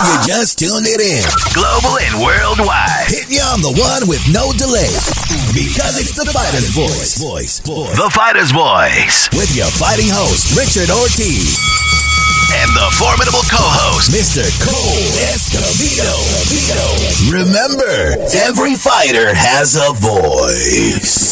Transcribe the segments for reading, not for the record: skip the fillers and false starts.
You just tuned it in. Global and worldwide. Hitting you on the one with no delay. Because it's the Fighter's Voice. The Fighter's Voice. With your fighting host, Richard Ortiz. And the formidable co-host, Mr. Cole Escobedo. Remember, every fighter has a voice.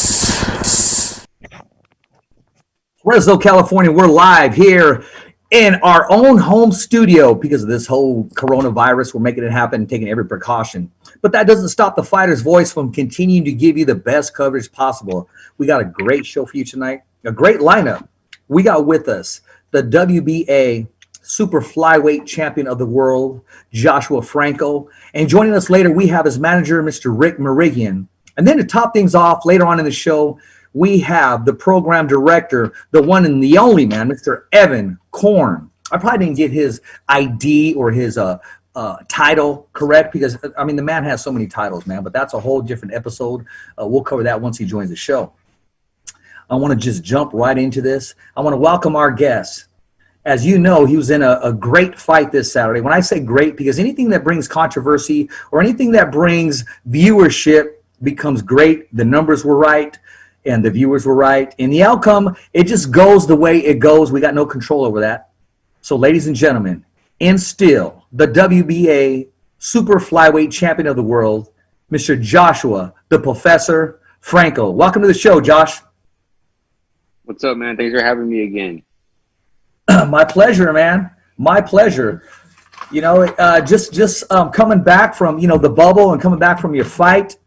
Fresno, California, we're live here in our own home studio because of this whole coronavirus. We're making it happen, taking every precaution. But that doesn't stop the Fighter's Voice from continuing to give you the best coverage possible. We got a great show for you tonight, a great lineup. We got with us the WBA super flyweight champion of the world, Joshua Franco. And joining us later, we have his manager, Mr. Rick Merigian. And then to top things off, later on in the show, we have the program director, the one and the only man, Mr. Evan Korn. I probably didn't get his ID or his title correct because, I mean, the man has so many titles, man, but that's a whole different episode. We'll cover that once he joins the show. I want to just jump right into this. I want to welcome our guest. As you know, he was in a great fight this Saturday. When I say great, because anything that brings controversy or anything that brings viewership becomes great. The numbers were right and the viewers were right. And the outcome, it just goes the way it goes. We got no control over that. So, ladies and gentlemen, in still, the WBA super flyweight champion of the world, Mr. Joshua, the Professor Franco. Welcome to the show, Josh. What's up, man? Thanks for having me again. My pleasure, man. My pleasure. You know, just coming back from, you know, the bubble and coming back from your fight,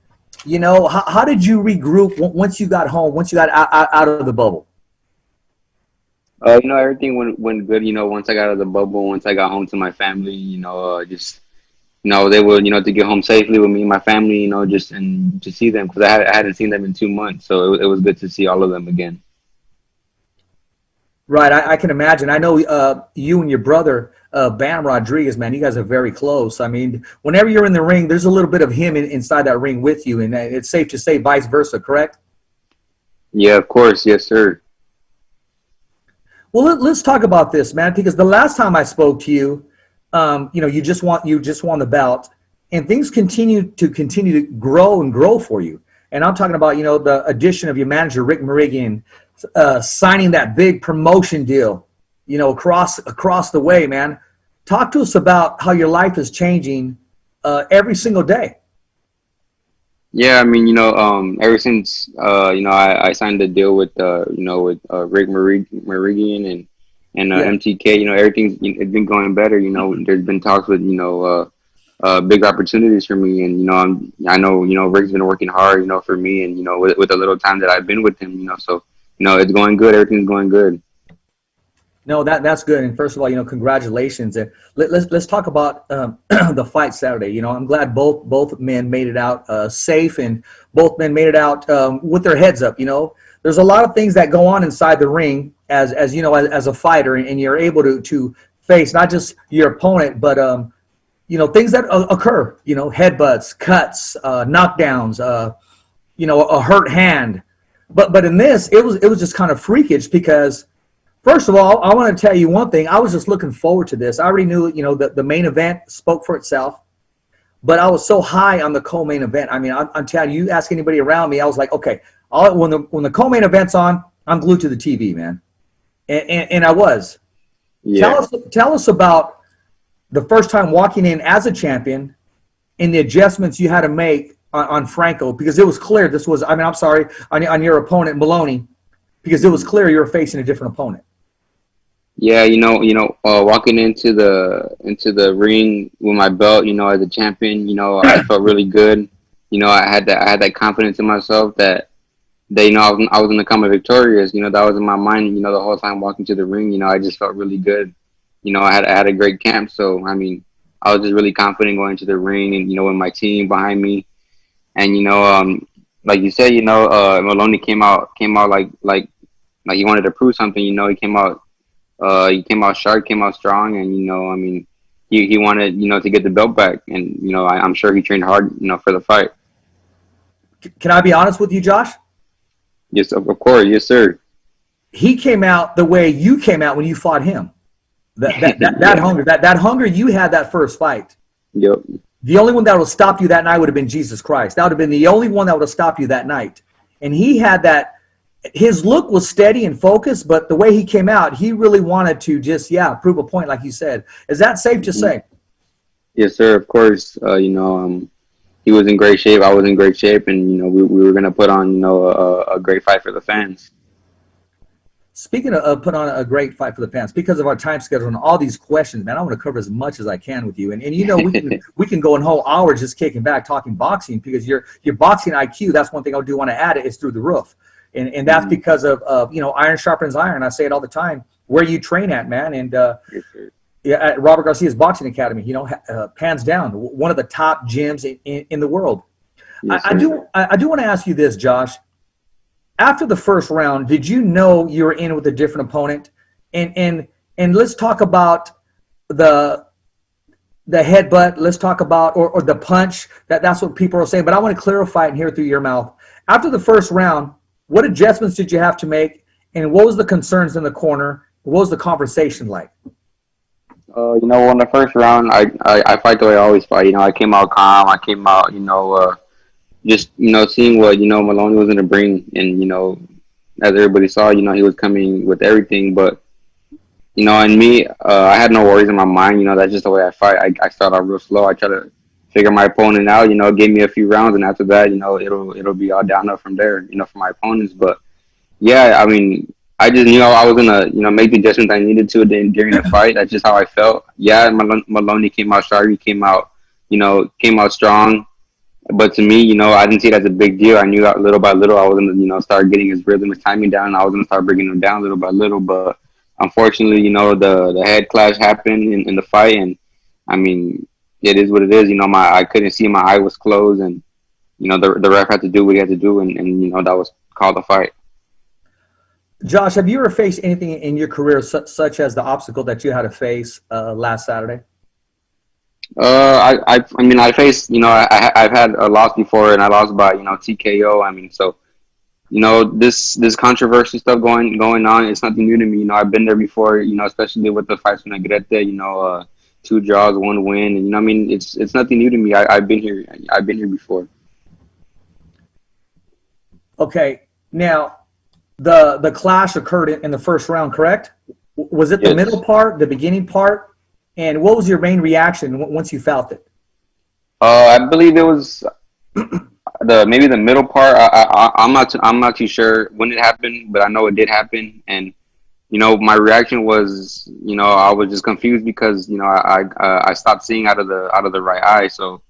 you know, how did you regroup once you got home, once you got out of the bubble? You know, everything went good, you know, once I got out of the bubble, once I got home to my family, you know, just, you know, they were, you know, to get home safely with me and my family, you know, just and to see them because I hadn't seen them in 2 months. So it was good to see all of them again. Right, I can imagine. I know you and your brother, Bam Rodriguez, man, you guys are very close. I mean, whenever you're in the ring, there's a little bit of him inside that ring with you, and it's safe to say vice versa, correct? Yeah, of course. Yes, sir. Well, let's talk about this, man, because the last time I spoke to you, you know, you just won the bout, and things continue to grow for you. And I'm talking about, you know, the addition of your manager, Rick Merigian, signing that big promotion deal, you know, across the way, man. Talk to us about how your life is changing every single day. Yeah, I mean, you know, ever since you know I signed the deal with you know with Rick Merigian and MTK, you know, everything's it's been going better. You know, there's been talks with you know big opportunities for me, and you know I know you know Rick's been working hard, you know, for me, and you know with the little time that I've been with him, you know, so. You know, it's going good. Everything's going good. No, that's good. And first of all, you know, congratulations. And let's talk about the fight Saturday. You know, I'm glad both men made it out safe, and both men made it out with their heads up. You know, there's a lot of things that go on inside the ring as you know, as a fighter, and you're able to face not just your opponent, but you know, things that occur. You know, headbutts, cuts, knockdowns. You know, a hurt hand. But in this, it was just kind of freakish because, first of all, I want to tell you one thing. I was just looking forward to this. I already knew, you know, the main event spoke for itself, but I was so high on the co-main event. I mean, I'm telling you, ask anybody around me, I was like, okay, when the co-main event's on, I'm glued to the TV, man, and I was. Yeah. Tell us about the first time walking in as a champion and the adjustments you had to make on Franco, because it was clear this was, I mean, I'm sorry, on your opponent, Maloney, because it was clear you were facing a different opponent. Yeah, you know, walking into the ring with my belt, you know, as a champion, you know, I felt really good. You know, I had that confidence in myself that you know, I was going to come victorious. You know, that was in my mind, you know, the whole time walking to the ring. You know, I just felt really good. You know, I had a great camp. So, I mean, I was just really confident going to the ring and, you know, with my team behind me. And, you know, like you said, you know, Maloney came out like he wanted to prove something. You know, he came out sharp, came out strong. And, you know, I mean, he wanted, you know, to get the belt back. And, you know, I'm sure he trained hard, you know, for the fight. Can I be honest with you, Josh? Yes, of course. Yes, sir. He came out the way you came out when you fought him. That hunger you had that first fight. Yep. The only one that would have stopped you that night would have been Jesus Christ. That would have been the only one that would have stopped you that night. And he had that. His look was steady and focused, but the way he came out, he really wanted to just, prove a point, like you said. Is that safe to say? Yes, sir. Of course. He was in great shape. I was in great shape, and we were gonna put on a great fight for the fans. Speaking of put on a great fight for the fans, because of our time schedule and all these questions, man, I want to cover as much as I can with you. And we can go a whole hour just kicking back talking boxing, because your boxing IQ, that's one thing I do want to add, is through the roof. And that's because of iron sharpens iron. I say it all the time. Where you train at, man, and at Robert Garcia's Boxing Academy, hands down, one of the top gyms in the world. Yes, I do want to ask you this, Josh. After the first round, did you know you were in with a different opponent? And let's talk about the headbutt. Let's talk about or the punch. That's what people are saying. But I want to clarify it and hear it through your mouth. After the first round, what adjustments did you have to make, and what was the concerns in the corner? What was the conversation like? In the first round, I fight the way I always fight. I came out calm. I came out, just seeing what Maloney was going to bring, and as everybody saw, he was coming with everything. But and me, I had no worries in my mind. That's just the way I fight. I start out real slow. I try to figure my opponent out. Give me a few rounds, and after that, it'll be all downhill from there. For my opponents. But yeah, I mean, I just knew I was gonna make the adjustments I needed to during the fight. That's just how I felt. Yeah, Maloney came out sharp. He came out strong. But to me, I didn't see it as a big deal. I knew that little by little I was gonna start getting his rhythm, his timing down. And I was gonna start bringing him down little by little. But unfortunately, the head clash happened in the fight, and I mean, it is what it is. I couldn't see. My eye was closed, and the ref had to do what he had to do, and that was called a fight. Josh, have you ever faced anything in your career such as the obstacle that you had to face last Saturday? I faced, I've had a loss before, and I lost by, TKO. I mean, so, this controversy stuff going on, it's nothing new to me. I've been there before, especially with the fights with Negrete, 2 draws, 1 win. And, it's nothing new to me. I've been here. I've been here before. Okay. Now, the clash occurred in the first round, correct? Was it the middle part, the beginning part? And what was your main reaction once you felt it? I believe it was maybe the middle part. I'm not too sure when it happened, but I know it did happen. And my reaction was, I was just confused because I stopped seeing out of the right eye. So,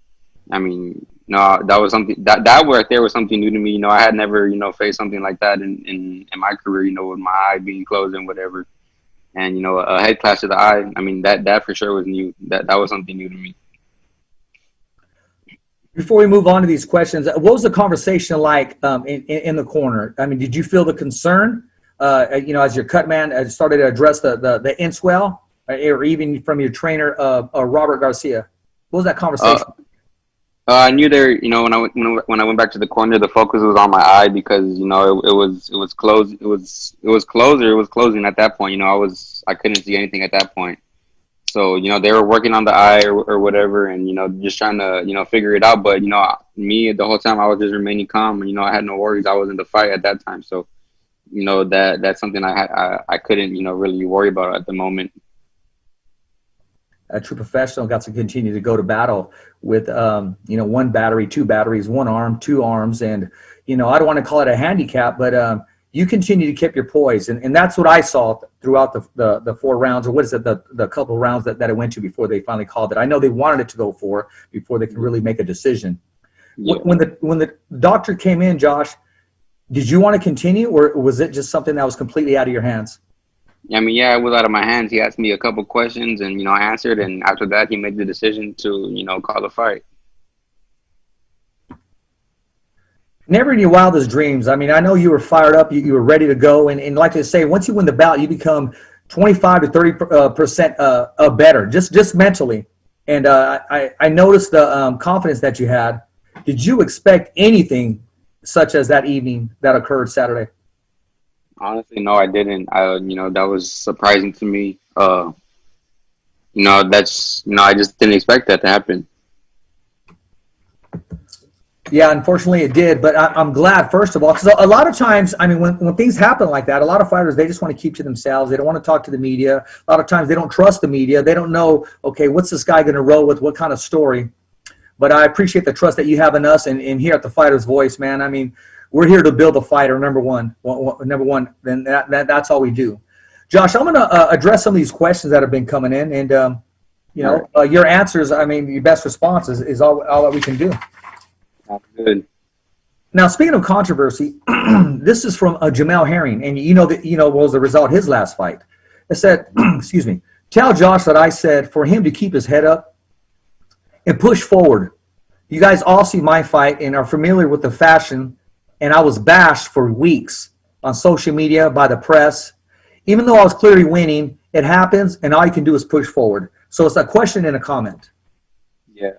I mean, that was something that right there was something new to me. I had never faced something like that in my career. With my eye being closed and whatever. And, a head clash to the eye, I mean, that for sure was new. That was something new to me. Before we move on to these questions, what was the conversation like in the corner? I mean, did you feel the concern, as your cut man started to address the inswell, or even from your trainer, Robert Garcia? What was that conversation? I knew there, when I went back to the corner, the focus was on my eye because, it was closed. It was closed, or it was closing at that point. I couldn't see anything at that point. So, they were working on the eye or whatever, and, just trying to, figure it out. But, me, the whole time I was just remaining calm. I had no worries. I was in the fight at that time. So, that's something I couldn't, really worry about at the moment. A true professional got to continue to go to battle with, 1 battery, 2 batteries, 1 arm, 2 arms. And, I don't want to call it a handicap, but you continue to keep your poise. And that's what I saw throughout the 4 rounds, or what is it, the couple rounds that it went to before they finally called it. I know they wanted it to go 4 before they could really make a decision. Yeah. When the doctor came in, Josh, did you want to continue, or was it just something that was completely out of your hands? I mean, yeah, it was out of my hands. He asked me a couple questions, and, I answered. And after that, he made the decision to, call the fight. Never in your wildest dreams. I mean, I know you were fired up. You were ready to go. And like they say, once you win the bout, you become 25 to 30% better, just mentally. And I noticed the confidence that you had. Did you expect anything such as that evening that occurred Saturday? Honestly, no, I didn't. That was surprising to me. that's I just didn't expect that to happen. Yeah, unfortunately it did, but I'm glad, first of all, because a lot of times, I mean, when things happen like that, a lot of fighters, they just want to keep to themselves. They don't want to talk to the media. A lot of times they don't trust the media. They don't know, okay, what's this guy going to roll with? What kind of story? But I appreciate the trust that you have in us and here at the Fighter's Voice, man. I mean, we're here to build a fighter, number one. And that's all we do. Josh, I'm going to address some of these questions that have been coming in. And, your answers, I mean, your best response is all that we can do. Good. Now, speaking of controversy, this is from Jamel Herring, and what was the result of his last fight. It said, excuse me, tell Josh that I said for him to keep his head up and push forward. You guys all see my fight and are familiar with the fashion, and I was bashed for weeks on social media by the press. Even though I was clearly winning, it happens, and all you can do is push forward. So it's a question and a comment. Yeah,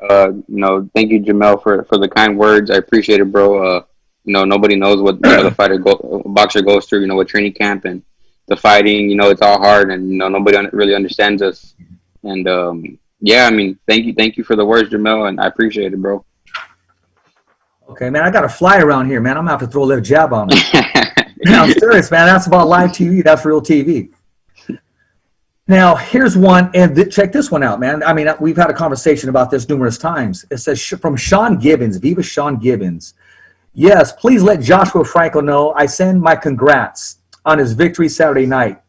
thank you, Jamel, for the kind words. I appreciate it, bro. Nobody knows what the boxer goes through. With training camp and the fighting. It's all hard, and nobody really understands us. And yeah, I mean, thank you for the words, Jamel, and I appreciate it, bro. Okay, man, I got to fly around here, man. I'm gonna have to throw a little jab on me. I'm serious, man. That's about live TV. That's real TV. Now, here's one, and check this one out, man. I mean, we've had a conversation about this numerous times. It says from Sean Gibbons, Viva Sean Gibbons. Yes, please let Joshua Franco know I send my congrats on his victory Saturday night.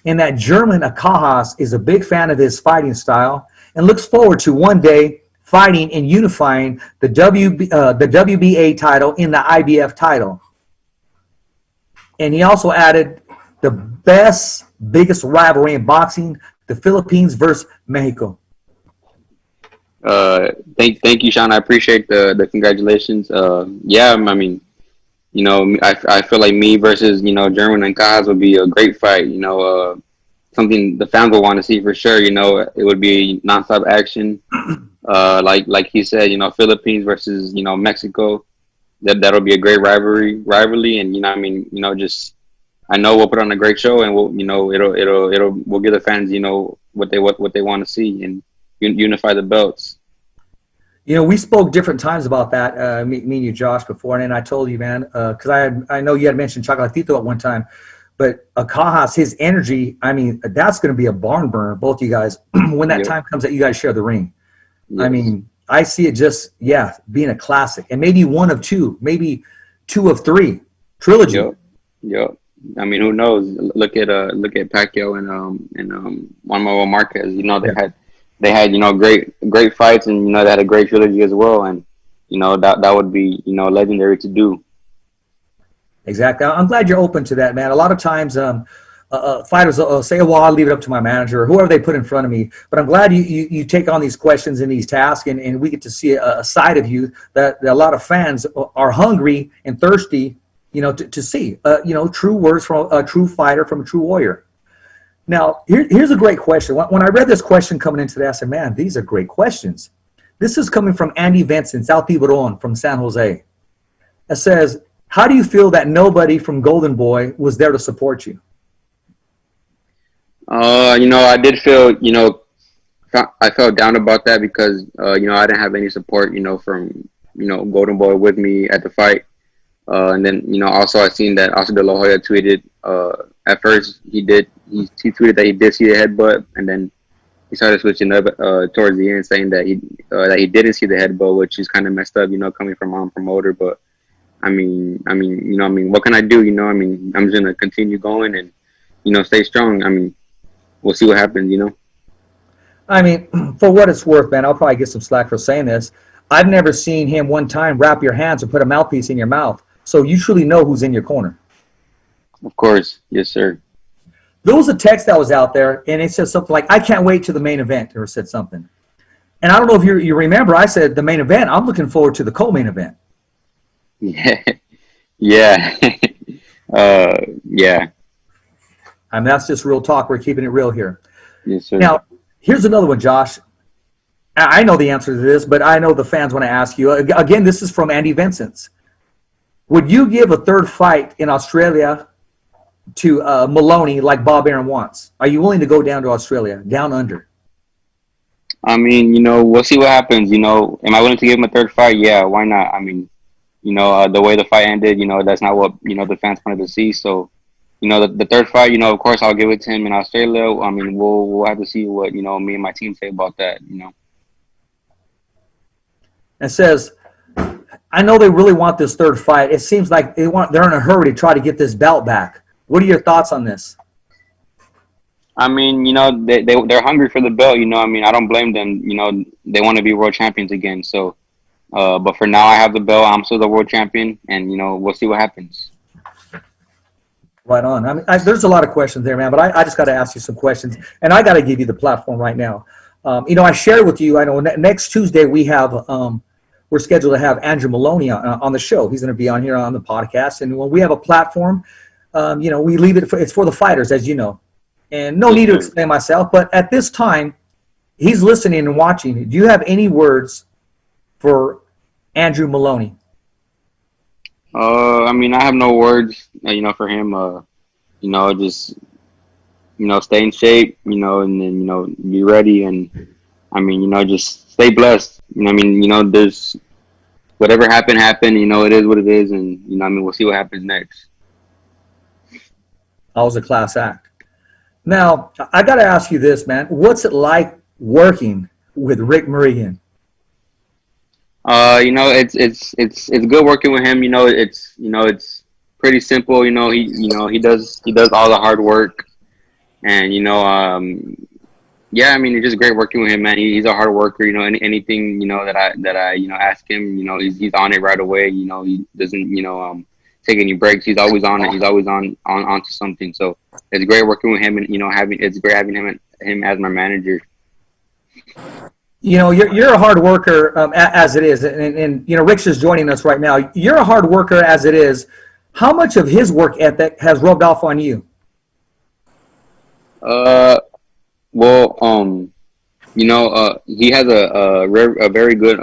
And that German Akajas is a big fan of his fighting style and looks forward to one day fighting and unifying the WBA title in the IBF title. And he also added the biggest rivalry in boxing, the Philippines versus Mexico. Thank you, Sean. I appreciate the congratulations. Yeah, I mean, I feel like me versus German and Kaz would be a great fight. Something the fans will want to see for sure. It would be nonstop action. Like he said, Philippines versus Mexico. That'll be a great rivalry, and just. I know we'll put on a great show, and we'll give the fans what they want to see and unify the belts. We spoke different times about that, me and you, Josh, before, and I told you, man, because I know you had mentioned Chocolatito at one time, but Akajas, his energy, I mean, that's going to be a barn burner, both you guys, when that time comes that you guys share the ring. Yes. I mean, I see it just, being a classic, and maybe one of two, maybe two of three, trilogy. Yep. I mean, who knows? Look at Pacquiao and Juan Manuel Marquez. They had great fights, and they had a great trilogy as well, and that would be legendary to do. Exactly. I'm glad you're open to that, man. A lot of times, fighters say, "Well, I'll leave it up to my manager or whoever they put in front of me." But I'm glad you take on these questions and these tasks, and we get to see a side of you that a lot of fans are hungry and thirsty. To see, true words from a true fighter, from a true warrior. Now, here's a great question. When I read this question coming into that, I said, man, these are great questions. This is coming from Andy Vincent, South Tiburon from San Jose. It says, how do you feel that nobody from Golden Boy was there to support you? I did feel, I felt down about that because, I didn't have any support, from, Golden Boy with me at the fight. And then, also I seen that Oscar De La Hoya tweeted, at first he tweeted that he did see the headbutt, and then he started switching up towards the end, saying that he didn't see the headbutt, which is kind of messed up, coming from our own promoter. But I mean, what can I do? I'm just gonna continue going and stay strong. I mean, we'll see what happens. I mean, for what it's worth, man, I'll probably get some slack for saying this. I've never seen him one time wrap your hands or put a mouthpiece in your mouth. So you truly know who's in your corner. Of course. Yes, sir. There was a text that was out there, and it said something like, I can't wait to the main event, or said something. And I don't know if you remember, I said the main event, I'm looking forward to the co-main event. Yeah. Yeah. Yeah. I mean, that's just real talk. We're keeping it real here. Yes, sir. Now, here's another one, Josh. I know the answer to this, but I know the fans want to ask you. Again, this is from Andy Vincent. Would you give a third fight in Australia to Maloney like Bob Arum wants? Are you willing to go down to Australia, down under? I mean, we'll see what happens. Am I willing to give him a third fight? Yeah, why not? I mean, the way the fight ended, that's not what the fans wanted to see. So, the third fight, of course, I'll give it to him in Australia. I mean, we'll have to see what me and my team say about that. It says, I know they really want this third fight. It seems like they're in a hurry to try to get this belt back. What are your thoughts on this? I mean, they're hungry for the belt. I mean, I don't blame them. They want to be world champions again. So, but for now, I have the belt. I'm still the world champion, and we'll see what happens. Right on. I mean, there's a lot of questions there, man. But I just got to ask you some questions, and I got to give you the platform right now. I shared with you. I know next Tuesday we have. We're scheduled to have Andrew Maloney on the show. He's going to be on here on the podcast. And when we have a platform, we leave it it's for the fighters, as you know. And no need to explain myself, but at this time, he's listening and watching. Do you have any words for Andrew Maloney? I mean, I have no words, for him. Just, stay in shape, and then, be ready. And, I mean, just stay blessed. I mean, there's whatever happened. It is what it is. And, I mean, we'll see what happens next. That was a class act. Now, I got to ask you this, man. What's it like working with Rick Murigan? It's good working with him. It's pretty simple. He does all the hard work. And, yeah, I mean, it's just great working with him, man. He's a hard worker. Anything that I ask him, he's on it right away. He doesn't take any breaks. He's always on it. He's always on to something. So it's great working with him, and it's great having him as my manager. You're a hard worker as it is, and Rick's just joining us right now. You're a hard worker as it is. How much of his work ethic has rubbed off on you? Well, he has a very good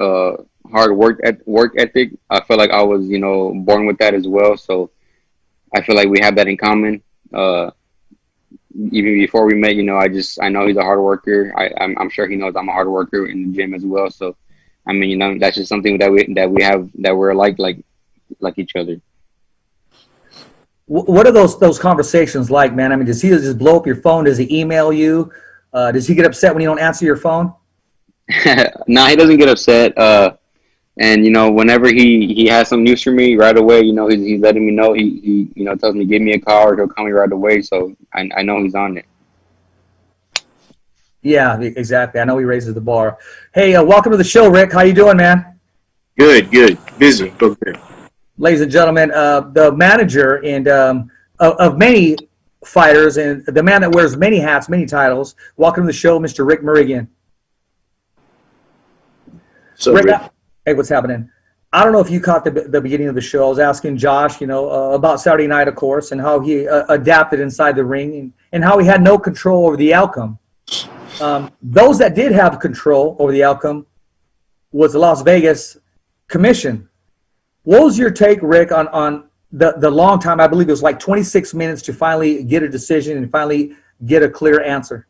hard work ethic. I feel like I was born with that as well. So I feel like we have that in common. Even before we met, I know he's a hard worker. I'm sure he knows I'm a hard worker in the gym as well. So I mean, that's just something that we have, that we're like each other. What are those conversations like, man? I mean, does he just blow up your phone? Does he email you? Does he get upset when you don't answer your phone? No, he doesn't get upset. And whenever he has some news for me right away, he's letting me know. He tells me give me a call, or he'll call me right away. So I know he's on it. Yeah, exactly. I know he raises the bar. Hey, welcome to the show, Rick. How you doing, man? Good. Busy. Okay. Ladies and gentlemen, the manager and of many fighters, and the man that wears many hats, many titles. Welcome to the show, Mr. Rick Murigan. So, Rick, hey, what's happening? I don't know if you caught the beginning of the show. I was asking Josh, about Saturday night, of course, and how he adapted inside the ring, and how he had no control over the outcome. Those that did have control over the outcome was the Las Vegas Commission. What was your take, Rick, on the long time? I believe it was like 26 minutes to finally get a decision and finally get a clear answer.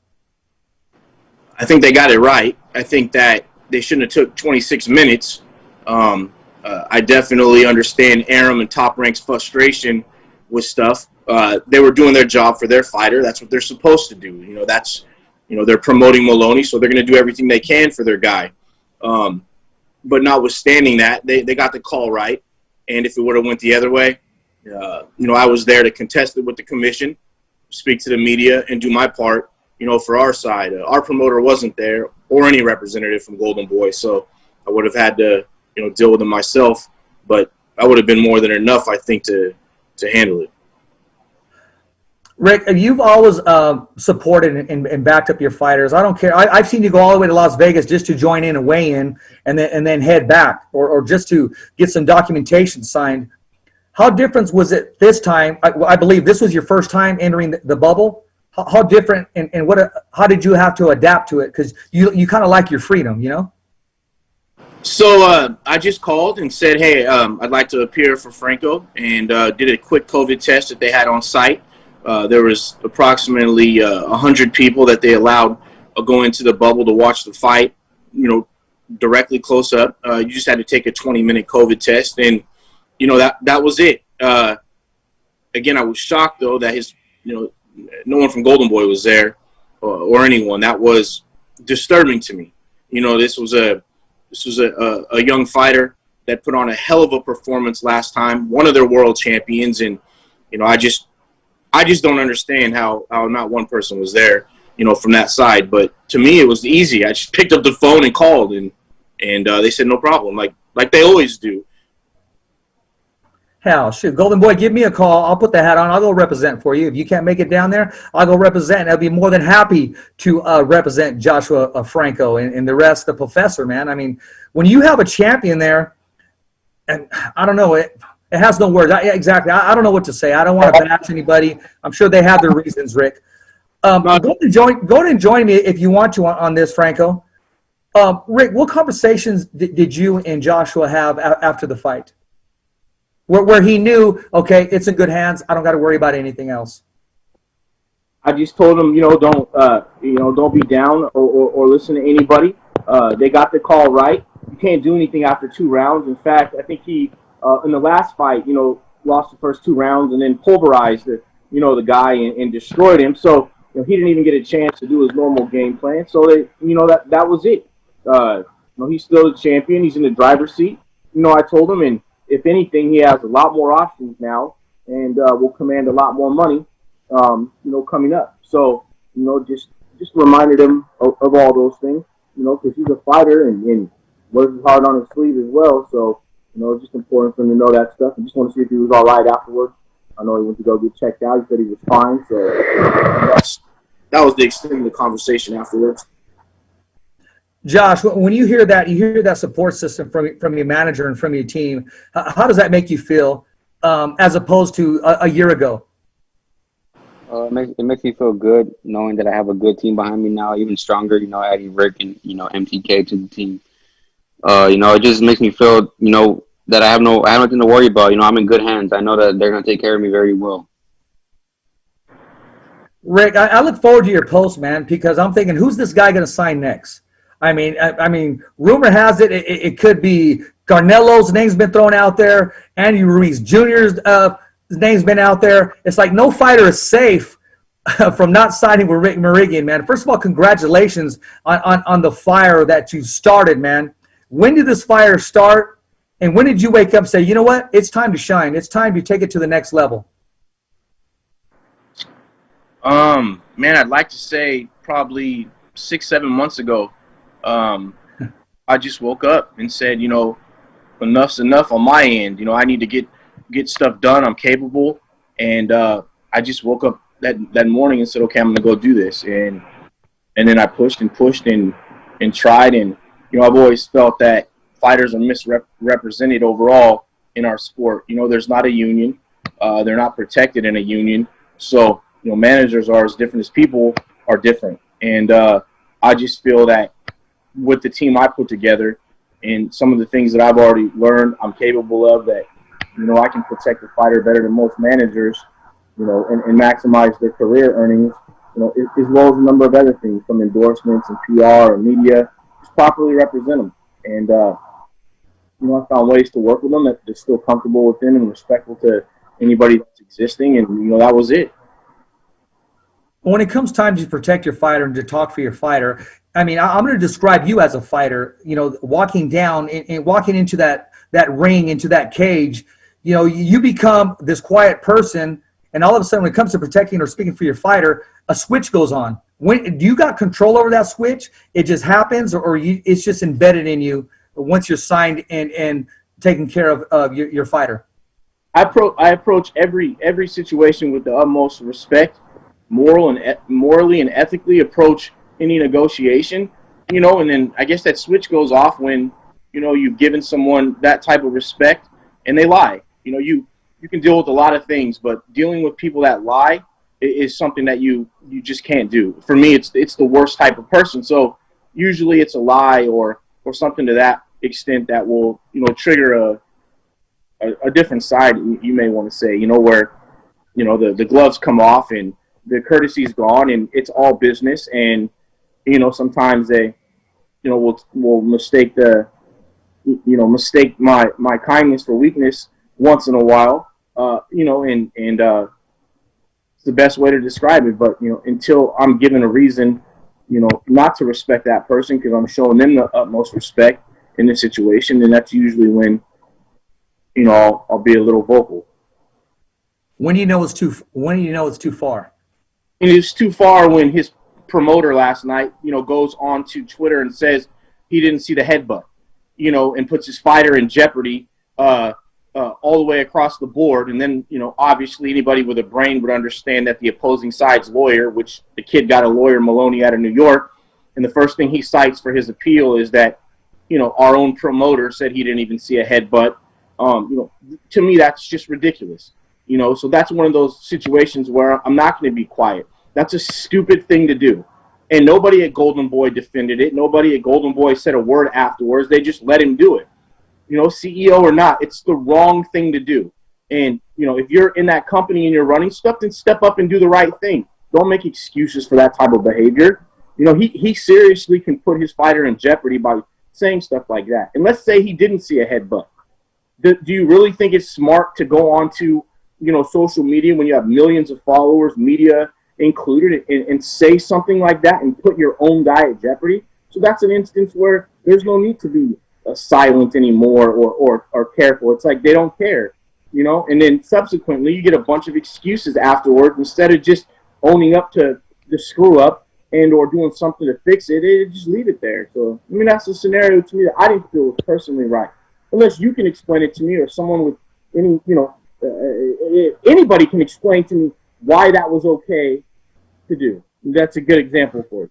I think they got it right. I think that they shouldn't have took 26 minutes. I definitely understand Arum and Top Rank's frustration with stuff. They were doing their job for their fighter. That's what they're supposed to do. They're promoting Maloney, so they're going to do everything they can for their guy. But notwithstanding that, they got the call right. And if it would have went the other way, I was there to contest it with the commission, speak to the media, and do my part, for our side. Our promoter wasn't there, or any representative from Golden Boy, so I would have had to, deal with it myself. But I would have been more than enough, I think, to handle it. Rick, you've always supported and backed up your fighters. I don't care. I've seen you go all the way to Las Vegas just to join in and weigh in, and then head back, or just to get some documentation signed. How different was it this time? I believe this was your first time entering the bubble. How different, and how did you have to adapt to it? Because you kind of like your freedom, So I just called and said, hey, I'd like to appear for Franco, and did a quick COVID test that they had on site. There was approximately 100 people that they allowed go into the bubble to watch the fight. directly close up. You just had to take a 20-minute COVID test, and that was it. Again, I was shocked though that no one from Golden Boy was there, or anyone. That was disturbing to me. This was a young fighter that put on a hell of a performance last time, one of their world champions, and I just don't understand how not one person was there, from that side. But to me, it was easy. I just picked up the phone and called, and they said no problem, like they always do. Hell, shoot, Golden Boy, give me a call. I'll put the hat on. I'll go represent for you. If you can't make it down there, I'll go represent. I'll be more than happy to represent Joshua Franco and the rest, the professor, man. I mean, when you have a champion there, and I don't know, it has no words. Exactly. I don't know what to say. I don't want to bash anybody. I'm sure they have their reasons, Rick. Go and join me if you want to on this, Franco. Rick, what conversations did you and Joshua have after the fight? Where he knew, okay, it's in good hands. I don't got to worry about anything else. I just told him, don't be down or listen to anybody. They got the call right. You can't do anything after 2 rounds. In fact, I think he, in the last fight, lost the first 2 rounds and then pulverized the guy and destroyed him. So, he didn't even get a chance to do his normal game plan. So that was it. He's still the champion. He's in the driver's seat. I told him, and if anything, he has a lot more options now and will command a lot more money, coming up. So, just reminded him of all those things, because he's a fighter and wears his heart on his sleeve as well. So, it's just important for him to know that stuff. I just want to see if he was all right afterwards. I know he went to go get checked out. He said he was fine. So that was the extent of the conversation afterwards. Josh, when you hear that support system from your manager and from your team, how does that make you feel as opposed to a year ago? It makes me feel good knowing that I have a good team behind me now, even stronger, adding Rick and, MTK to the team. It just makes me feel, that I have nothing to worry about. I'm in good hands. I know that they're going to take care of me very well. Rick, I look forward to your post, man, because I'm thinking, who's this guy going to sign next? I mean, rumor has it could be Garnelo's name's been thrown out there. Andy Ruiz Jr.'s name's been out there. It's like no fighter is safe from not signing with Rick Merigian, man. First of all, congratulations on the fire that you started, man. When did this fire start? And when did you wake up and say, you know what? It's time to shine. It's time to take it to the next level. Man, I'd like to say probably 6-7 months ago. I just woke up and said, enough's enough on my end. I need to get stuff done. I'm capable. And I just woke up that morning and said, okay, I'm going to go do this. And then I pushed and tried. And, I've always felt that fighters are misrepresented overall in our sport. There's not a union. They're not protected in a union. So, managers are as different as people are different. And I just feel that with the team I put together and some of the things that I've already learned I'm capable of, that, I can protect the fighter better than most managers, and maximize their career earnings, as well as a number of other things, from endorsements and PR and media, just properly represent them. And, I found ways to work with them that they're still comfortable with them and respectful to anybody that's existing. And, that was it. When it comes time to protect your fighter and to talk for your fighter, I'm going to describe you as a fighter, walking down and walking into that ring, into that cage, you become this quiet person, and all of a sudden when it comes to protecting or speaking for your fighter, a switch goes on. Do you got control over that switch? It just happens, or it's just embedded in you once you're signed and taking care of your fighter? I approach every situation with the utmost respect, morally and ethically approach any negotiation, and then I guess that switch goes off when, you've given someone that type of respect and they lie. You can deal with a lot of things, but dealing with people that lie is something that you just can't do. For me, it's the worst type of person. So usually it's a lie or something to that extent that will, trigger a different side, you may want to say, where, the gloves come off and the courtesy's gone and it's all business. And, sometimes they will mistake mistake my kindness for weakness once in a while. And it's the best way to describe it. But until I'm given a reason, not to respect that person because I'm showing them the utmost respect in this situation, then that's usually when I'll be a little vocal. When do you know it's too far? And it's too far when his promoter last night, goes on to Twitter and says he didn't see the headbutt, and puts his fighter in jeopardy all the way across the board. And then, obviously anybody with a brain would understand that the opposing side's lawyer, which the kid got a lawyer, Maloney, out of New York, and the first thing he cites for his appeal is that, our own promoter said he didn't even see a headbutt. To me, that's just ridiculous. So that's one of those situations where I'm not going to be quiet. That's a stupid thing to do. And nobody at Golden Boy defended it. Nobody at Golden Boy said a word afterwards. They just let him do it. CEO or not, it's the wrong thing to do. And, if you're in that company and you're running stuff, then step up and do the right thing. Don't make excuses for that type of behavior. He seriously can put his fighter in jeopardy by saying stuff like that. And let's say he didn't see a headbutt. Do you really think it's smart to go on to, social media when you have millions of followers, media included, and say something like that and put your own guy at jeopardy? So that's an instance where there's no need to be silent anymore or careful. It's like they don't care, and then subsequently you get a bunch of excuses afterwards instead of just owning up to the screw up and or doing something to fix it. They just leave it there. So, that's a scenario to me that I didn't feel was personally right. Unless you can explain it to me or someone with any, anybody can explain to me why that was okay to do. That's a good example for it.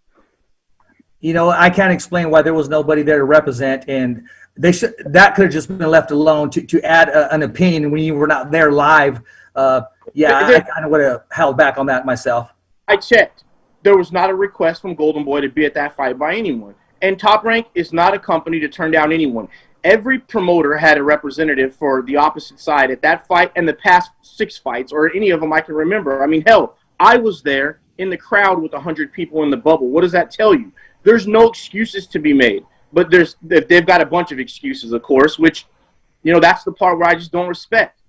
I can't explain why there was nobody there to represent, and that could have just been left alone to add an opinion when you were not there live. I kind of would have held back on that myself. I checked. There was not a request from Golden Boy to be at that fight by anyone. And Top Rank is not a company to turn down anyone. Every promoter had a representative for the opposite side at that fight and the past 6 fights, or any of them I can remember. Hell, I was there in the crowd with 100 people in the bubble. What does that tell you? There's no excuses to be made. But they've got a bunch of excuses, of course, which, that's the part where I just don't respect.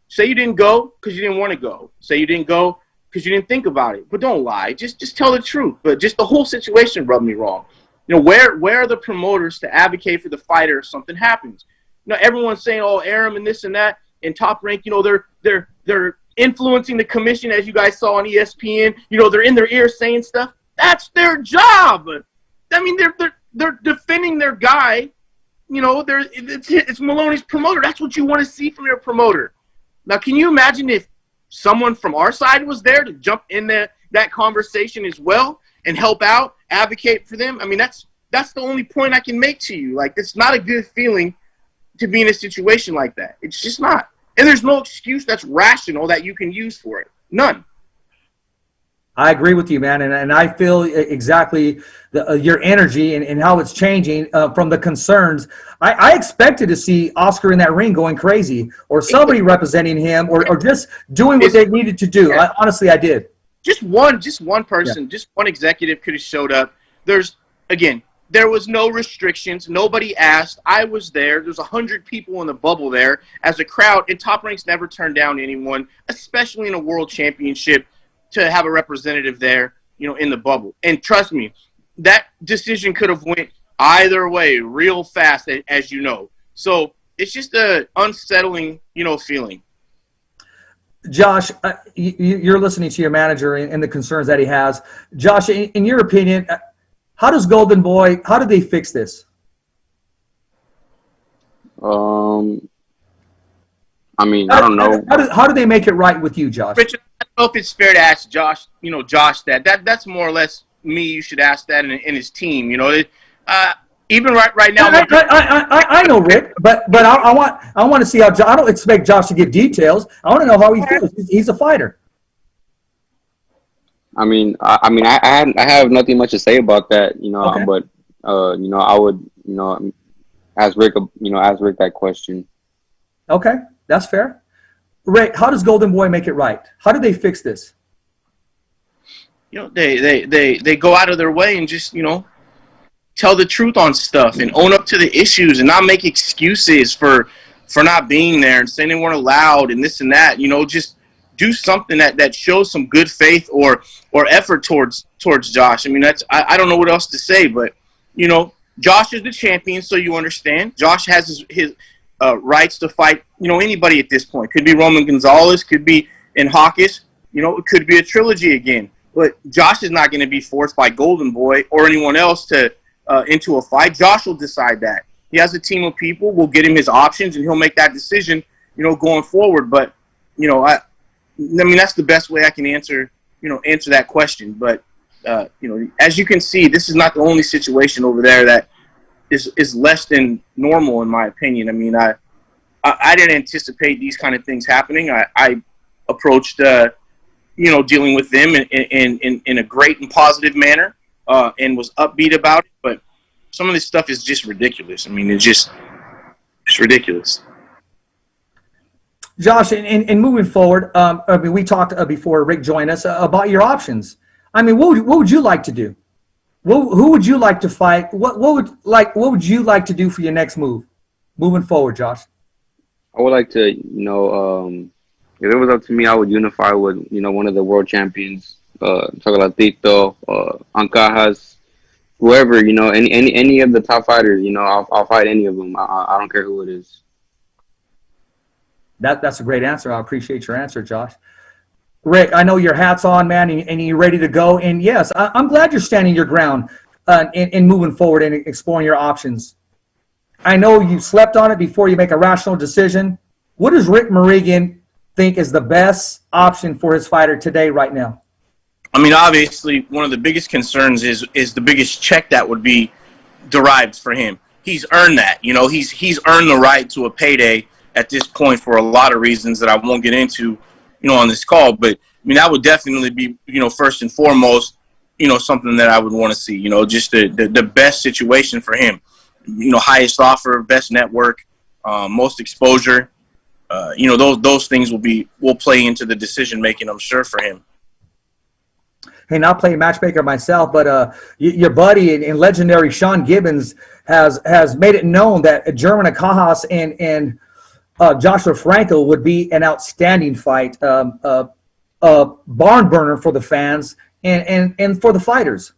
Say you didn't go because you didn't want to go. Say you didn't go because you didn't think about it. But don't lie. Just tell the truth. But just the whole situation rubbed me wrong. Where are the promoters to advocate for the fighter if something happens? Everyone's saying, oh, Aram and this and that, and Top Rank, they're influencing the commission, as you guys saw on ESPN. They're in their ear saying stuff. That's their job. They're defending their guy. It's Maloney's promoter. That's what you want to see from your promoter. Now, can you imagine if someone from our side was there to jump in that conversation as well and help out, advocate for them? That's the only point I can make to you. Like, it's not a good feeling to be in a situation like that. It's just not. And there's no excuse that's rational that you can use for it. None. I agree with you, man, and I feel exactly your energy and how it's changing from the concerns. I expected to see Oscar in that ring going crazy, or somebody representing him, or just doing what they needed to do. Honestly, I did. Just one person, just one executive could have showed up. There was no restrictions. Nobody asked. I was there. There's 100 people in the bubble there as a crowd, and Top Rank's never turned down anyone, especially in a world championship, to have a representative there, in the bubble. And trust me, that decision could have went either way real fast, as you know. So it's just a unsettling, feeling. Josh, you're listening to your manager and the concerns that he has. Josh, in your opinion, how does Golden Boy, how do they fix this? I don't know. How do they make it right with you, Josh? Richard, I don't know if it's fair to ask Josh, Josh that's more or less me. You should ask that in his team, even right now. I know, Rick, but I want to see how. I don't expect Josh to give details. I want to know how he feels. He's a fighter. I have nothing much to say about that, Okay. But I would, ask Rick that question. Okay, that's fair. Rick, how does Golden Boy make it right? How do they fix this? They go out of their way and just, tell the truth on stuff and own up to the issues and not make excuses for not being there and saying they weren't allowed and this and that. Just do something that shows some good faith or effort towards Josh. I mean, I don't know what else to say, but Josh is the champion, so you understand. Josh has his rights to fight, anybody at this point. Could be Roman Gonzalez, could be Hawkins, it could be a trilogy again. But Josh is not going to be forced by Golden Boy or anyone else to into a fight. Josh will decide that. He has a team of people. We'll get him his options, and he'll make that decision, going forward. But, I mean, that's the best way I can answer that question. But, as you can see, this is not the only situation over there that is less than normal, in my opinion. I mean, I didn't anticipate these kind of things happening. I approached, dealing with them in a great and positive manner and was upbeat about it. But some of this stuff is just ridiculous. I mean, it's ridiculous. Josh, and moving forward, I mean, we talked before Rick joined us about your options. I mean, what would you like to do? Who would you like to fight? What would you like to do for your next move, moving forward, Josh? I would like to, if it was up to me, I would unify with, one of the world champions, Chocolatito, Ancajas, whoever, any of the top fighters, I'll fight any of them. I don't care who it is. That's a great answer. I appreciate your answer, Josh. Rick, I know your hat's on, man, and you're ready to go. And yes, I'm glad you're standing your ground and moving forward and exploring your options. I know you slept on it before you make a rational decision. What does Rick Marigan think is the best option for his fighter today, right now? I mean, obviously, one of the biggest concerns is the biggest check that would be derived for him. He's earned that. He's earned the right to a payday at this point for a lot of reasons that I won't get into, on this call. But, I mean, that would definitely be, first and foremost, something that I would want to see, just the best situation for him. Highest offer, best network, most exposure. Those things will play into the decision making, I'm sure, for him. Hey, not playing matchmaker myself, but your buddy and legendary Sean Gibbons has made it known that German Cajas and Joshua Franco would be an outstanding fight, a barn burner for the fans and for the fighters.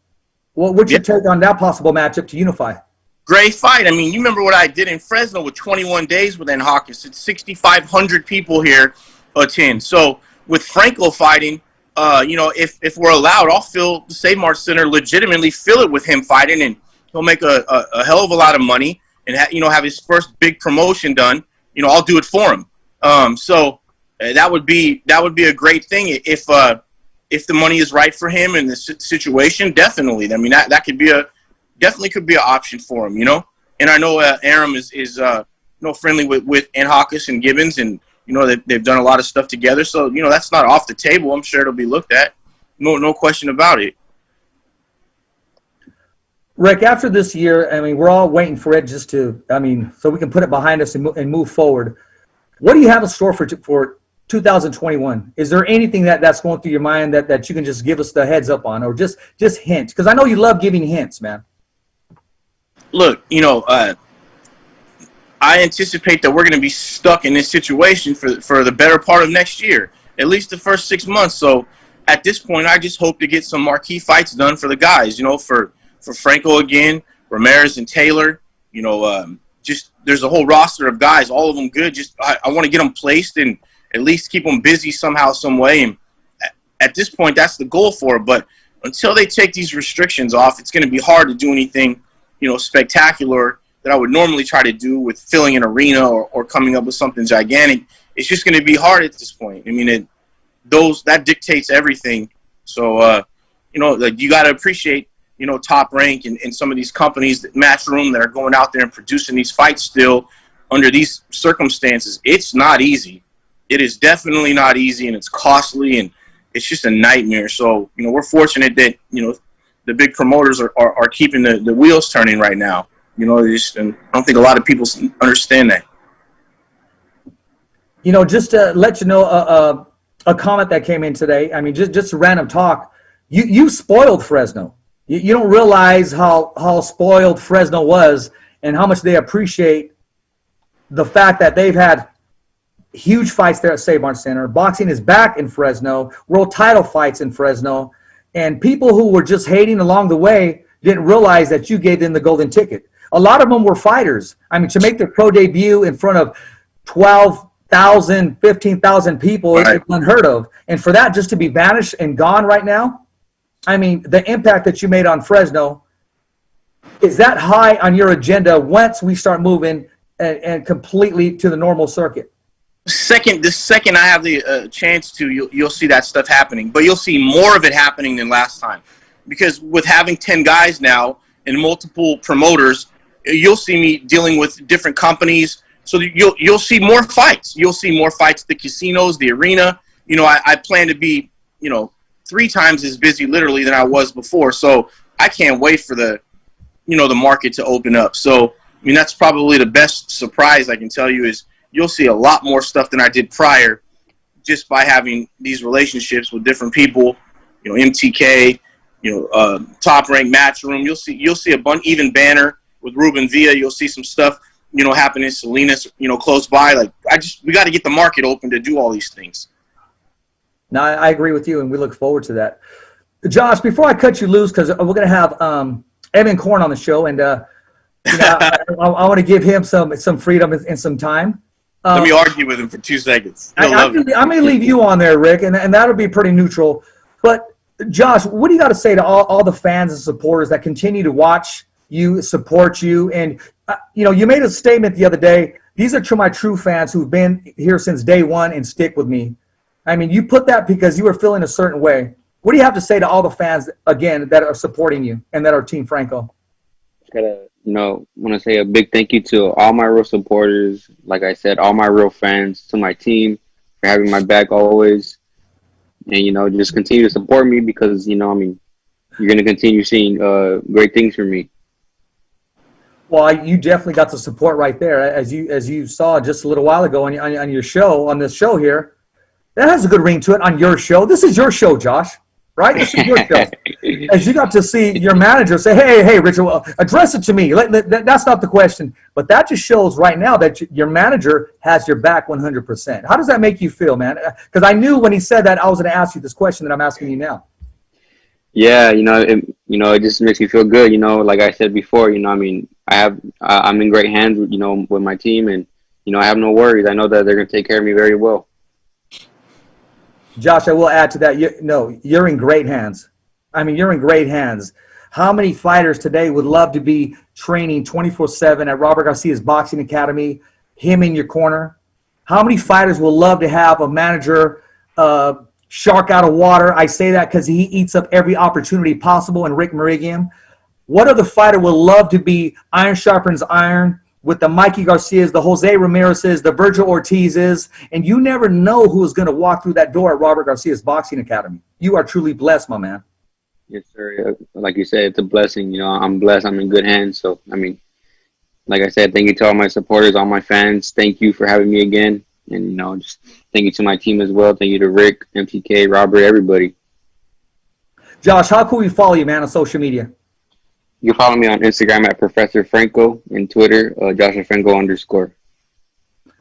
What's your take on that possible matchup to unify? Great fight. I mean, you remember what I did in Fresno with 21 days with Hawkins. It's 6,500 people here attend. So with Franco fighting, if we're allowed, I'll fill the Save Mart Center, legitimately fill it with him fighting, and he'll make a hell of a lot of money and have his first big promotion done. I'll do it for him. So that would be a great thing if the money is right for him in this situation. Definitely. I mean, that could be definitely could be an option for him, And I know Aram is friendly with Hawkins and Gibbons, and they've done a lot of stuff together. So that's not off the table. I'm sure it'll be looked at. No question about it. Rick, after this year, I mean, we're all waiting for it so we can put it behind us and move forward. What do you have in store for 2021? Is there anything that's going through your mind that you can just give us the heads up on, or just hint? Because I know you love giving hints, man. Look, I anticipate that we're going to be stuck in this situation for the better part of next year, at least the first 6 months. So at this point, I just hope to get some marquee fights done for the guys, for Franco again, Ramirez and Taylor, just there's a whole roster of guys, all of them good. Just I want to get them placed and at least keep them busy somehow, some way. And at this point, that's the goal for it. But until they take these restrictions off, it's going to be hard to do anything, spectacular that I would normally try to do with filling an arena or coming up with something gigantic. It's just going to be hard at this point. I mean, that dictates everything. So, you got to appreciate, Top Rank and some of these companies, Matchroom, that are going out there and producing these fights still under these circumstances. It's not easy. It is definitely not easy, and it's costly, and it's just a nightmare. So, we're fortunate that, the big promoters are keeping the wheels turning right now. And I don't think a lot of people understand that. Just to let you know, a comment that came in today. I mean, just a random talk. You spoiled Fresno. You don't realize how spoiled Fresno was and how much they appreciate the fact that they've had huge fights there at Save Mart Center. Boxing is back in Fresno, world title fights in Fresno, and people who were just hating along the way didn't realize that you gave them the golden ticket. A lot of them were fighters. I mean, to make their pro debut in front of 12,000, 15,000 people is unheard of. And for that just to be vanished and gone right now, I mean, the impact that you made on Fresno, is that high on your agenda once we start moving and completely to the normal circuit? The second I have the chance to, you'll see that stuff happening. But you'll see more of it happening than last time. Because with having 10 guys now and multiple promoters, you'll see me dealing with different companies. So you'll see more fights. You'll see more fights at the casinos, the arena. You know, I plan to be, 3 times as busy literally than I was before. So I can't wait for the market to open up. So, I mean, that's probably the best surprise I can tell you is you'll see a lot more stuff than I did prior just by having these relationships with different people, MTK, Top Rank Matchroom. You'll see a bunch, even Banner with Ruben Villa. You'll see some stuff, happening in Salinas, close by. Like, we got to get the market open to do all these things. No, I agree with you, and we look forward to that. Josh, before I cut you loose, because we're going to have Evan Korn on the show, and I want to give him some freedom and some time. Let me argue with him for 2 seconds. I'm going to leave you on there, Rick, and that'll be pretty neutral. But, Josh, what do you got to say to all the fans and supporters that continue to watch you, support you? And, you made a statement the other day, these are my true fans who've been here since day one and stick with me. I mean, you put that because you were feeling a certain way. What do you have to say to all the fans, again, that are supporting you and that are Team Franco? Gotta, want to say a big thank you to all my real supporters. Like I said, all my real fans, to my team for having my back always. And, just continue to support me because, you're going to continue seeing great things from me. Well, you definitely got the support right there. As you saw just a little while ago on your show, on this show here. That has a good ring to it on your show. This is your show, Josh, right? This is your show. As you got to see your manager say, hey, Richard, well, address it to me. That's not the question. But that just shows right now that your manager has your back 100%. How does that make you feel, man? Because I knew when he said that I was going to ask you this question that I'm asking you now. Yeah, it just makes me feel good. Like I said before, I'm in great hands, with my team, and I have no worries. I know that they're going to take care of me very well. Josh, I will add to that. You're in great hands. I mean, you're in great hands. How many fighters today would love to be training 24/7 at Robert Garcia's Boxing Academy, him in your corner? How many fighters will love to have a manager, shark out of water? I say that because he eats up every opportunity possible, and Rick Merigian. What other fighter would love to be iron sharpens iron with the Mikey Garcias, the Jose Ramirez's, the Virgil Ortiz's, and you never know who is going to walk through that door at Robert Garcia's Boxing Academy. You are truly blessed, my man. Yes, sir. Like you said, it's a blessing. I'm blessed. I'm in good hands. So, like I said, thank you to all my supporters, all my fans. Thank you for having me again. And, just thank you to my team as well. Thank you to Rick, MTK, Robert, everybody. Josh, how can we follow you, man, on social media? You can follow me on Instagram at Professor Franco and Twitter, Joshua Franco _.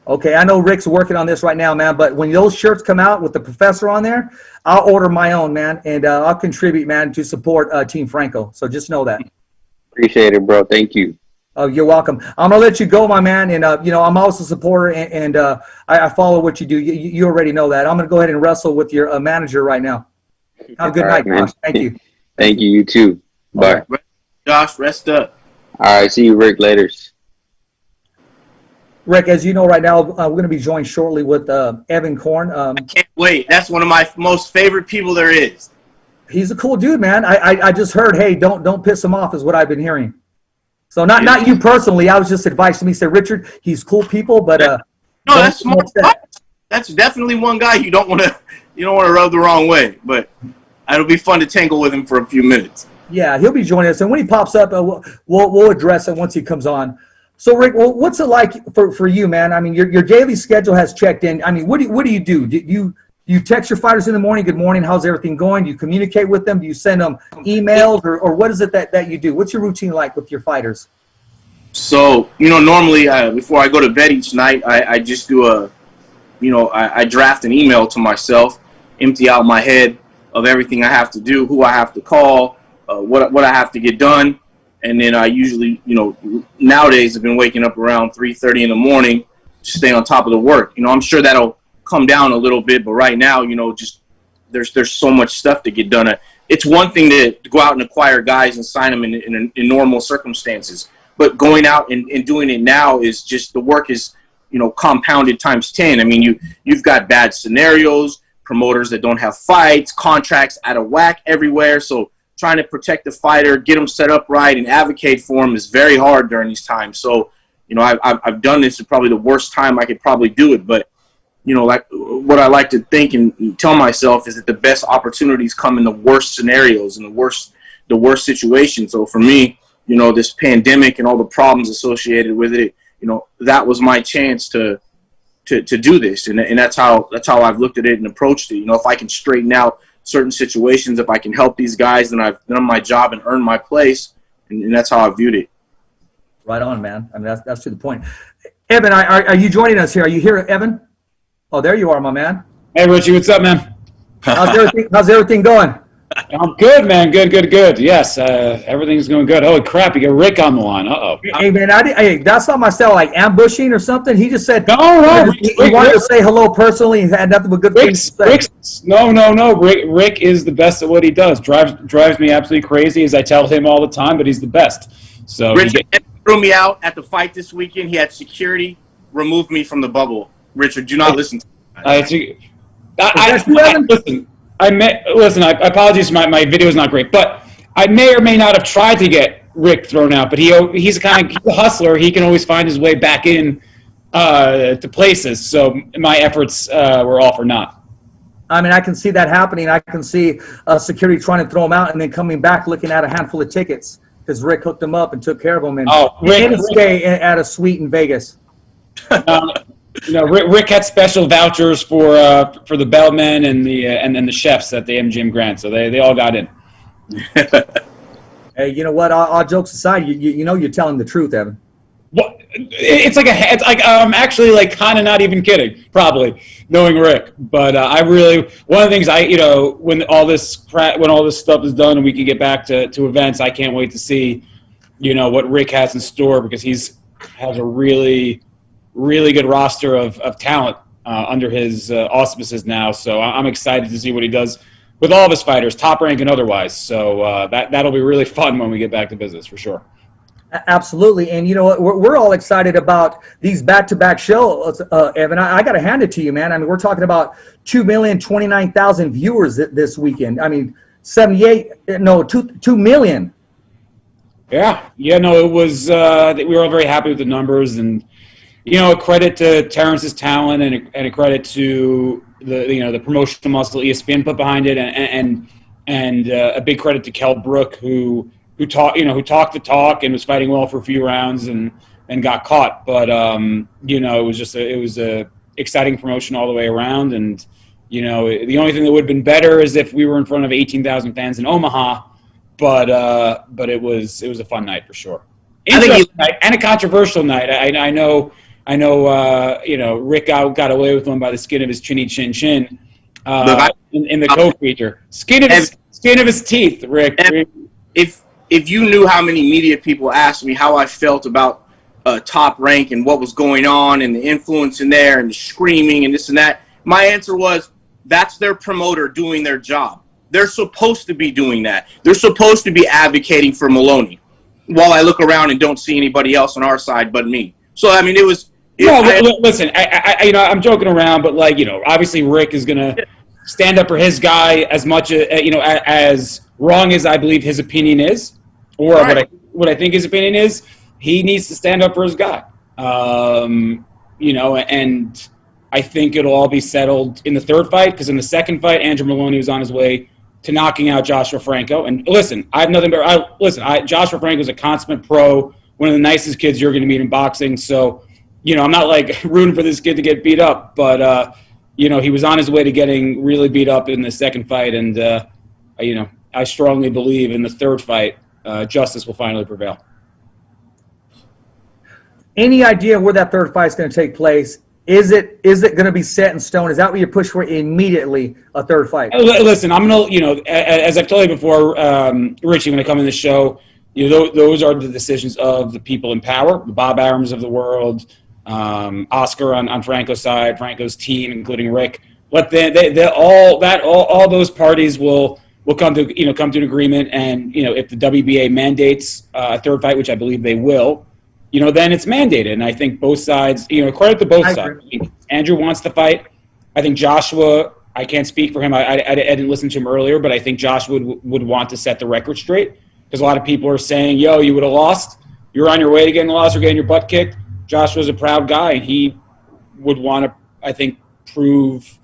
Okay, I know Rick's working on this right now, man, but when those shirts come out with the professor on there, I'll order my own, man, and I'll contribute, man, to support Team Franco. So just know that. Appreciate it, bro. Thank you. Oh, you're welcome. I'm going to let you go, my man, and, I'm also a supporter, and I follow what you do. You already know that. I'm going to go ahead and wrestle with your manager right now. Have a good night, man. Josh. Thank you. Thank you. You too. Bye. Right. Josh, rest up. All right. See you, Rick, later. Rick, as you know right now, we're going to be joined shortly with Evan Korn. I can't wait. That's one of my most favorite people there is. He's a cool dude, man. I just heard, hey, don't piss him off is what I've been hearing. So not you personally. I was just advice to me. Said, Richard, he's cool people, but no, that's smart. That's definitely one guy you don't want to rub the wrong way. But it'll be fun to tangle with him for a few minutes. Yeah, he'll be joining us, and when he pops up, we'll address it once he comes on. So, Rick, what's it like for you, man? I mean, your daily schedule has checked in. I mean, what do you do? You text your fighters in the morning, good morning, how's everything going? Do you communicate with them? Do you send them emails, or what is it that you do? What's your routine like with your fighters? So, normally before I go to bed each night, I just do I draft an email to myself, empty out my head of everything I have to do, who I have to call, what I have to get done. And then I usually, nowadays I've been waking up around 3:30 in the morning to stay on top of the work. I'm sure that'll come down a little bit, but right now, just there's so much stuff to get done. It's one thing to go out and acquire guys and sign them in normal circumstances, but going out and doing it now is just, the work is, compounded times 10. I mean, you've got bad scenarios, promoters that don't have fights, contracts out of whack everywhere. So trying to protect the fighter, get them set up right, and advocate for them is very hard during these times. So, I've done this at probably the worst time I could probably do it. But, like what I like to think and tell myself is that the best opportunities come in the worst scenarios and the worst situations. So for me, this pandemic and all the problems associated with it, that was my chance to do this. And that's how I've looked at it and approached it. If I can straighten out certain situations, if I can help these guys, then I've done my job and earned my place. And that's how I viewed it. Right on, man. I mean, that's to the point. Evan, are you joining us here? Are you here, Evan? Oh, there you are, my man. Hey, Richie, what's up, man? How's everything going? I'm good, man. Good. Yes, everything's going good. Holy crap, you got Rick on the line. Uh-oh. Hey, man, that's not my style, like ambushing or something. He just said no. He wanted to say hello personally. He had nothing but good things to say. No. Rick is the best at what he does. Drives me absolutely crazy, as I tell him all the time, but he's the best. So Richard threw me out at the fight this weekend. He had security remove me from the bubble. Richard, do not listen to me. Listen, I apologize, my video is not great, but I may or may not have tried to get Rick thrown out, but he's a hustler. He can always find his way back in to places, so my efforts were all for naught. I mean, I can see that happening. I can see security trying to throw him out and then coming back looking at a handful of tickets because Rick hooked him up and took care of him and didn't stay at a suite in Vegas. Rick had special vouchers for the bellmen and the chefs at the MGM Grand, so they all got in. Hey, you know what? All jokes aside, you're telling the truth, Evan. Well, it's like actually like kind of not even kidding, probably knowing Rick. But I really, one of the things when all this stuff is done and we can get back to events, I can't wait to see what Rick has in store, because has a really good roster of talent under his auspices now. So I'm excited to see what he does with all of his fighters, top rank and otherwise. So that'll be really fun when we get back to business, for sure. Absolutely. And you know what? We're all excited about these back-to-back shows, Evan. I got to hand it to you, man. I mean, we're talking about 2,029,000 viewers this weekend. I mean, 2 million. Yeah. No, it was, we were all very happy with the numbers, and, a credit to Terrence's talent and a credit to the promotional muscle ESPN put behind it, and a big credit to Kell Brook, who talked the talk and was fighting well for a few rounds and got caught. But, it was a exciting promotion all the way around. And, the only thing that would have been better is if we were in front of 18,000 fans in Omaha, but it was a fun night for sure. Night and a controversial night. I know, Rick got away with one by the skin of his chinny chin chin in the co-feature. Skin of his teeth, Rick. If you knew how many media people asked me how I felt about Top Rank and what was going on and the influence in there and the screaming and this and that, my answer was, that's their promoter doing their job. They're supposed to be doing that. They're supposed to be advocating for Maloney, while I look around and don't see anybody else on our side but me. So, I mean, listen, I'm joking around, but obviously Rick is going to stand up for his guy as much as wrong as I believe his opinion is, or right. what I think his opinion is. He needs to stand up for his guy. And I think it'll all be settled in the third fight, because in the second fight, Andrew Maloney was on his way to knocking out Joshua Franco. And listen, I have nothing but Joshua Franco is a consummate pro, one of the nicest kids you're going to meet in boxing. So, I'm not rooting for this kid to get beat up, but he was on his way to getting really beat up in the second fight, and I strongly believe in the third fight, justice will finally prevail. Any idea where that third fight is going to take place? Is it going to be set in stone? Is that what you push for immediately, a third fight? Listen, I'm going to, as I've told you before, Richie, when I come in the show, those are the decisions of the people in power, the Bob Arams of the world, Oscar on Franco's side, Franco's team, including Rick. But all those parties will come to an agreement, and if the WBA mandates a third fight, which I believe they will, then it's mandated. And I think both sides, credit to both sides. Andrew wants to fight. I think Joshua, I can't speak for him. I didn't listen to him earlier, but I think Joshua would want to set the record straight, because a lot of people are saying, yo, you would have lost. You're on your way to getting lost or getting your butt kicked. Joshua's a proud guy, and he would want to, I think, prove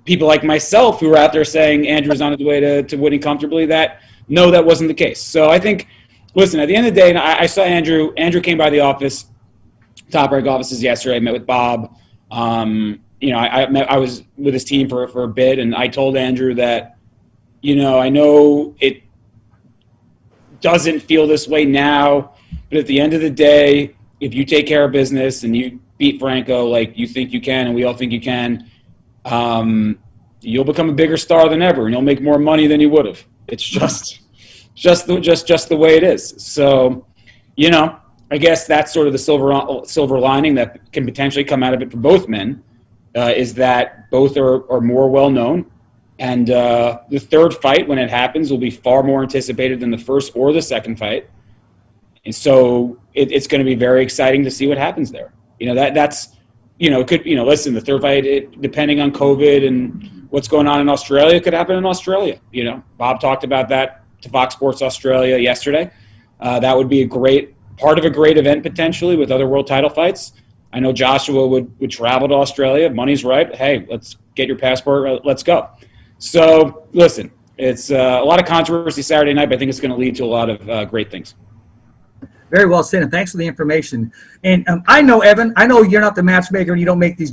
people like myself who are out there saying Andrew's on his way to winning comfortably that, no, that wasn't the case. So I think, listen, at the end of the day, and I saw Andrew. Andrew came by the office, Top Rank offices yesterday. I met with Bob. I was with his team for a bit, and I told Andrew that, I know it doesn't feel this way now, but at the end of the day, if you take care of business and you beat Franco like you think you can, and we all think you can, you'll become a bigger star than ever, and you'll make more money than you would have. It's just the way it is. So, I guess that's sort of the silver lining that can potentially come out of it for both men, is that both are more well known, and the third fight, when it happens, will be far more anticipated than the first or the second fight, and so it's going to be very exciting to see what happens there. Listen, the third fight, depending on COVID and what's going on in Australia, could happen in Australia. Bob talked about that to Fox Sports Australia yesterday. That would be a great part of a great event potentially with other world title fights. I know Joshua would travel to Australia. Money's right. Hey, let's get your passport. Let's go. So, listen, it's a lot of controversy Saturday night, but I think it's going to lead to a lot of great things. Very well said, and thanks for the information. And I know, Evan, I know you're not the matchmaker and you don't make these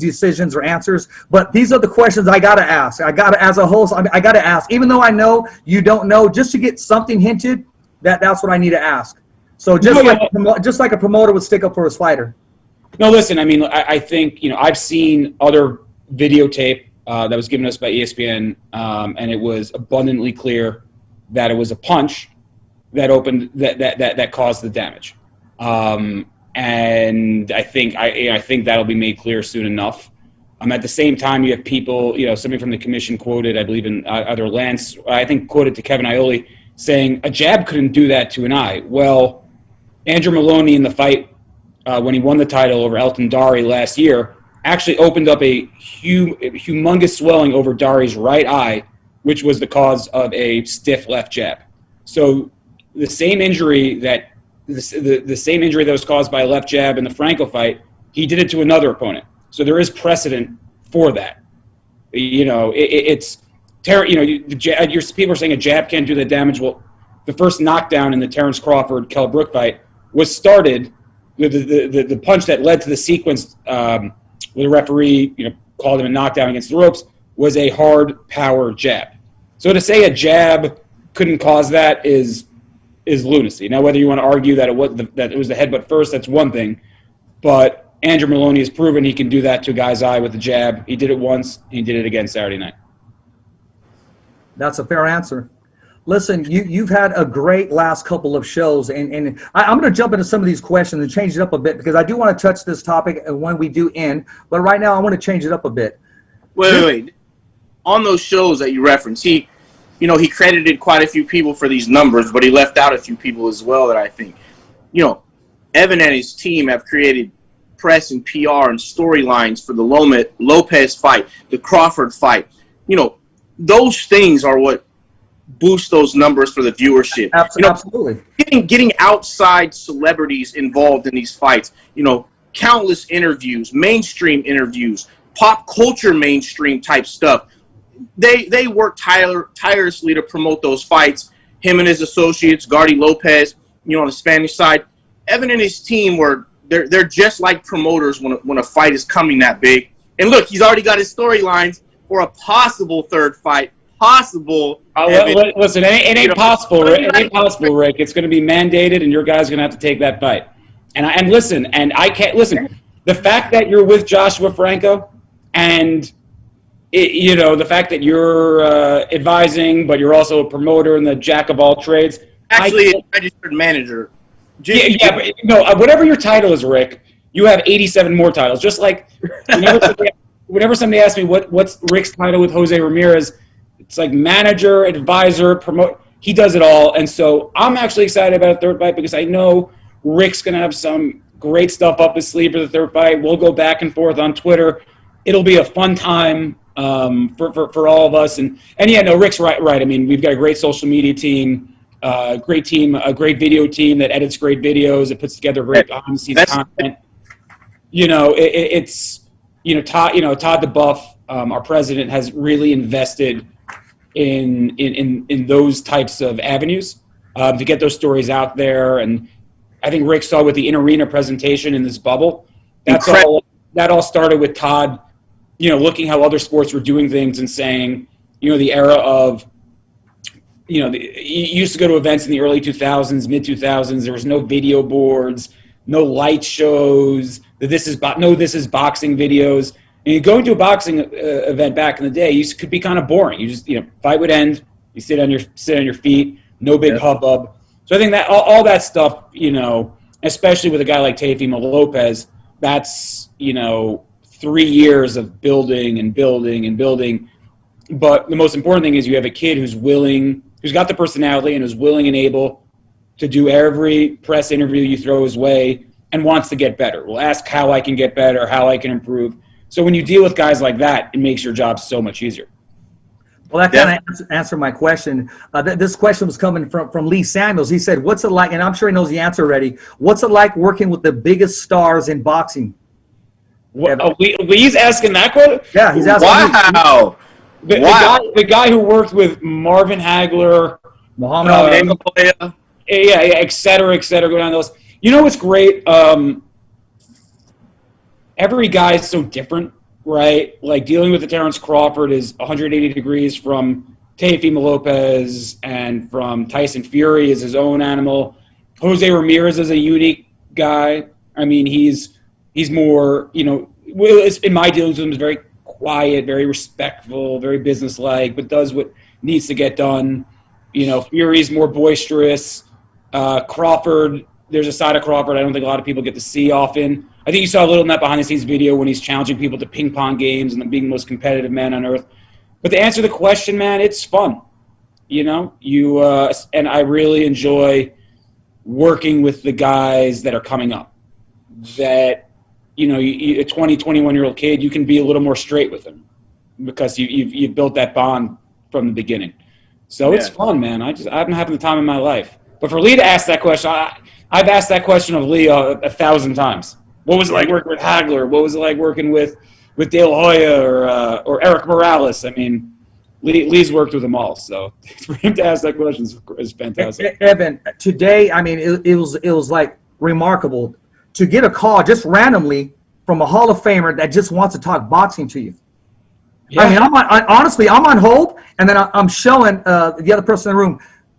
decisions or answers, but these are the questions I got to ask. As a host, I got to ask, even though I know you don't know, just to get something hinted, that's what I need to ask. So just like a promoter would stick up for his fighter. No, listen, I think, I've seen other videotape that was given us by ESPN, and it was abundantly clear that it was a punch that opened that caused the damage, and I think that'll be made clear soon enough. At the same time, you have people, somebody from the commission quoted, I believe in either Lance, I think quoted to Kevin Iole, saying a jab couldn't do that to an eye. Well, Andrew Maloney in the fight when he won the title over Elton Dari last year actually opened up a humongous swelling over Dari's right eye, which was the cause of a stiff left jab. So the same injury that was caused by a left jab in the Franco fight, he did it to another opponent. So there is precedent for that. It's people are saying a jab can't do the damage. Well, the first knockdown in the Terrence Crawford-Kell Brook fight was started with the punch that led to the sequence where the referee called him a knockdown against the ropes was a hard power jab. So to say a jab couldn't cause that is lunacy. Now, whether you want to argue that it was the headbutt first, that's one thing. But Andrew Maloney has proven he can do that to a guy's eye with a jab. He did it once. He did it again Saturday night. That's a fair answer. Listen, you've had a great last couple of shows, and I'm going to jump into some of these questions and change it up a bit because I do want to touch this topic when we do end. But right now, I want to change it up a bit. Wait. On those shows that you referenced, he credited quite a few people for these numbers, but he left out a few people as well that I think, Evan and his team have created press and PR and storylines for the Lopez fight, the Crawford fight. Those things are what boost those numbers for the viewership. Absolutely. Getting outside celebrities involved in these fights, countless interviews, mainstream interviews, pop culture mainstream type stuff. They work tirelessly to promote those fights. Him and his associates, Gardy Lopez, on the Spanish side. Evan and his team they're just like promoters when a fight is coming that big. And look, he's already got his storylines for a possible third fight. Listen, it ain't possible. It ain't possible, Rick. It's going to be mandated, and your guy's going to have to take that fight. And listen, and I can't listen. The fact that you're with Joshua Franco, and the fact that you're advising, but you're also a promoter and the jack of all trades. Actually, a registered manager. But whatever your title is, Rick, you have 87 more titles. Just like whenever somebody asks me what's Rick's title with Jose Ramirez, it's like manager, advisor, promote. He does it all, and so I'm actually excited about the third fight because I know Rick's going to have some great stuff up his sleeve for the third fight. We'll go back and forth on Twitter. It'll be a fun time for all of us. And Rick's right. I mean, we've got a great social media team, a great video team that edits great videos. It puts together great behind-the-scenes content. Todd DeBuff, our president, has really invested in those types of avenues to get those stories out there. And I think Rick saw with the in-arena presentation in this bubble, that all started with Todd, looking how other sports were doing things and saying, the era of, you used to go to events in the early 2000s, mid 2000s. There was no video boards, no light shows. This is boxing videos. And going to a boxing event back in the day, could be kind of boring. You just, fight would end. You sit on your feet. No big hubbub. So I think that all that stuff, especially with a guy like Teofimo Lopez, that's 3 years of building and building and building. But the most important thing is you have a kid who's got the personality and is willing and able to do every press interview you throw his way and wants to get better. Will ask how I can get better, how I can improve. So when you deal with guys like that, it makes your job so much easier. Well, that kind of answered my question. This question was coming from Lee Samuels. He said, what's it like, and I'm sure he knows the answer already, what's it like working with the biggest stars in boxing? Lee's asking that question? Yeah, he's asking. Wow. The guy who worked with Marvin Hagler, Muhammad Ali, et cetera, go down those. What's great? Every guy is so different, right? Like dealing with the Terrence Crawford is 180 degrees from Teofimo Lopez, and from Tyson Fury is his own animal. Jose Ramirez is a unique guy. I mean, he's more, in my dealings with him, is very quiet, very respectful, very businesslike, but does what needs to get done. Fury's more boisterous. Crawford, there's a side of Crawford I don't think a lot of people get to see often. I think you saw a little in that behind-the-scenes video when he's challenging people to ping-pong games and being the most competitive man on earth. But to answer the question, man, it's fun. And I really enjoy working with the guys that are coming up. That, a 20, 21-year-old kid, you can be a little more straight with them because you've built that bond from the beginning. So it's fun, man. I've been having the time of my life. But for Lee to ask that question, I've asked that question of Lee 1,000 times. What was it like working with Hagler? What was it like working with De La Hoya or Eric Morales? I mean, Lee's worked with them all, so for him to ask that question is fantastic. Evan, today, I mean, it was like remarkable to get a call just randomly from a Hall of Famer that just wants to talk boxing to you. Yeah. I mean, honestly, I'm on hold, and then I'm showing the other person in the room.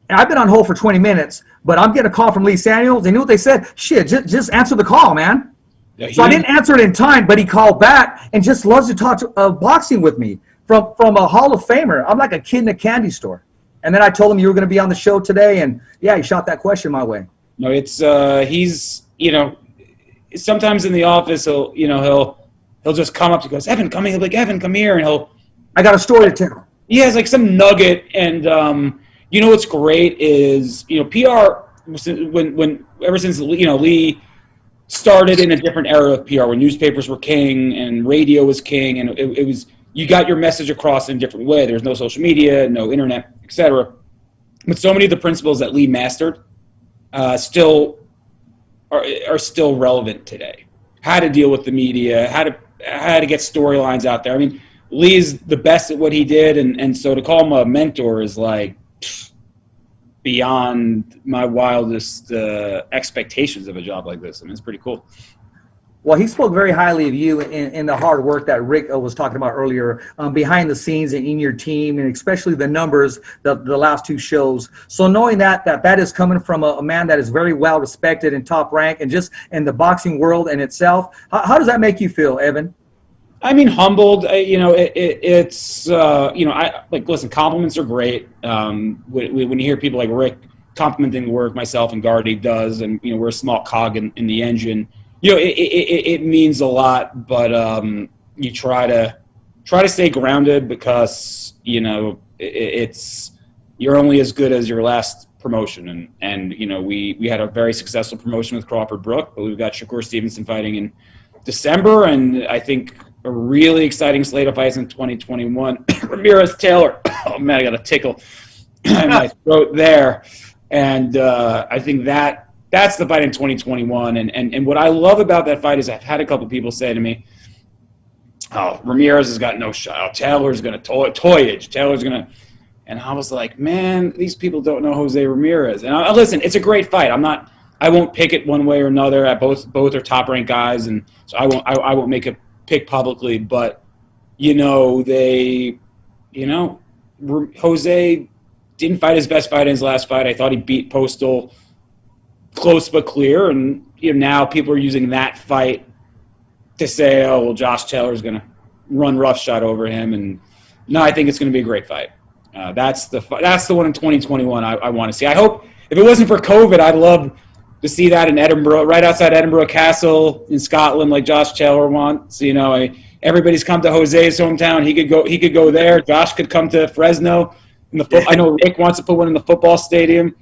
And I've been on hold for 20 minutes, but I'm getting a call from Lee Samuels. They knew what they said. Shit, just answer the call, man. Yeah, so I didn't answer it in time, but he called back and just loves to talk boxing with me from a Hall of Famer. I'm like a kid in a candy store. And then I told him you were going to be on the show today, and yeah, he shot that question my way. No, it's he's sometimes in the office he'll just come up to goes, Evan, come here. Like, Evan, come here, and I got a story to tell. He has like some nugget, and what's great is PR when ever since Lee started in a different era of PR when newspapers were king and radio was king, and it was you got your message across in a different way. There's no social media, no internet, etc. But so many of the principles that Lee mastered still are still relevant today. How to deal with the media, how to get storylines out there. I mean, Lee's the best at what he did, and so to call him a mentor is like beyond my wildest expectations of a job like this. I mean, it's pretty cool. Well, he spoke very highly of you in the hard work that Rick was talking about earlier, behind the scenes and in your team, and especially the numbers, the last two shows. So knowing that is coming from a man that is very well respected and top rank, and just in the boxing world in itself, how does that make you feel, Evan? I mean, humbled. It's listen, compliments are great. When you hear people like Rick complimenting the work myself and Gardy does, and we're a small cog in the engine. It means a lot, but you try to stay grounded, because it's you're only as good as your last promotion, and we had a very successful promotion with Crawford Brook, but we've got Shakur Stevenson fighting in December, and I think a really exciting slate of fights in 2021. Ramirez Taylor, oh man, I got a tickle in my throat there, and I think that's the fight in 2021. And what I love about that fight is I've had a couple people say to me, oh, Ramirez has got no shot. Oh, Taylor's going to toyage. Taylor's going to – and I was like, man, these people don't know Jose Ramirez. And listen, it's a great fight. I won't pick it one way or another. Both are top-ranked guys, and so I won't make a pick publicly. But, Jose didn't fight his best fight in his last fight. I thought he beat Postal – close but clear, and now people are using that fight to say, oh, well, Josh Taylor's going to run roughshod over him, and no, I think it's going to be a great fight. That's the one in 2021 I want to see. I hope, if it wasn't for COVID, I'd love to see that in Edinburgh, right outside Edinburgh Castle in Scotland, like Josh Taylor wants. Everybody's come to Jose's hometown. He could go there. Josh could come to Fresno. I know Rick wants to put one in the football stadium.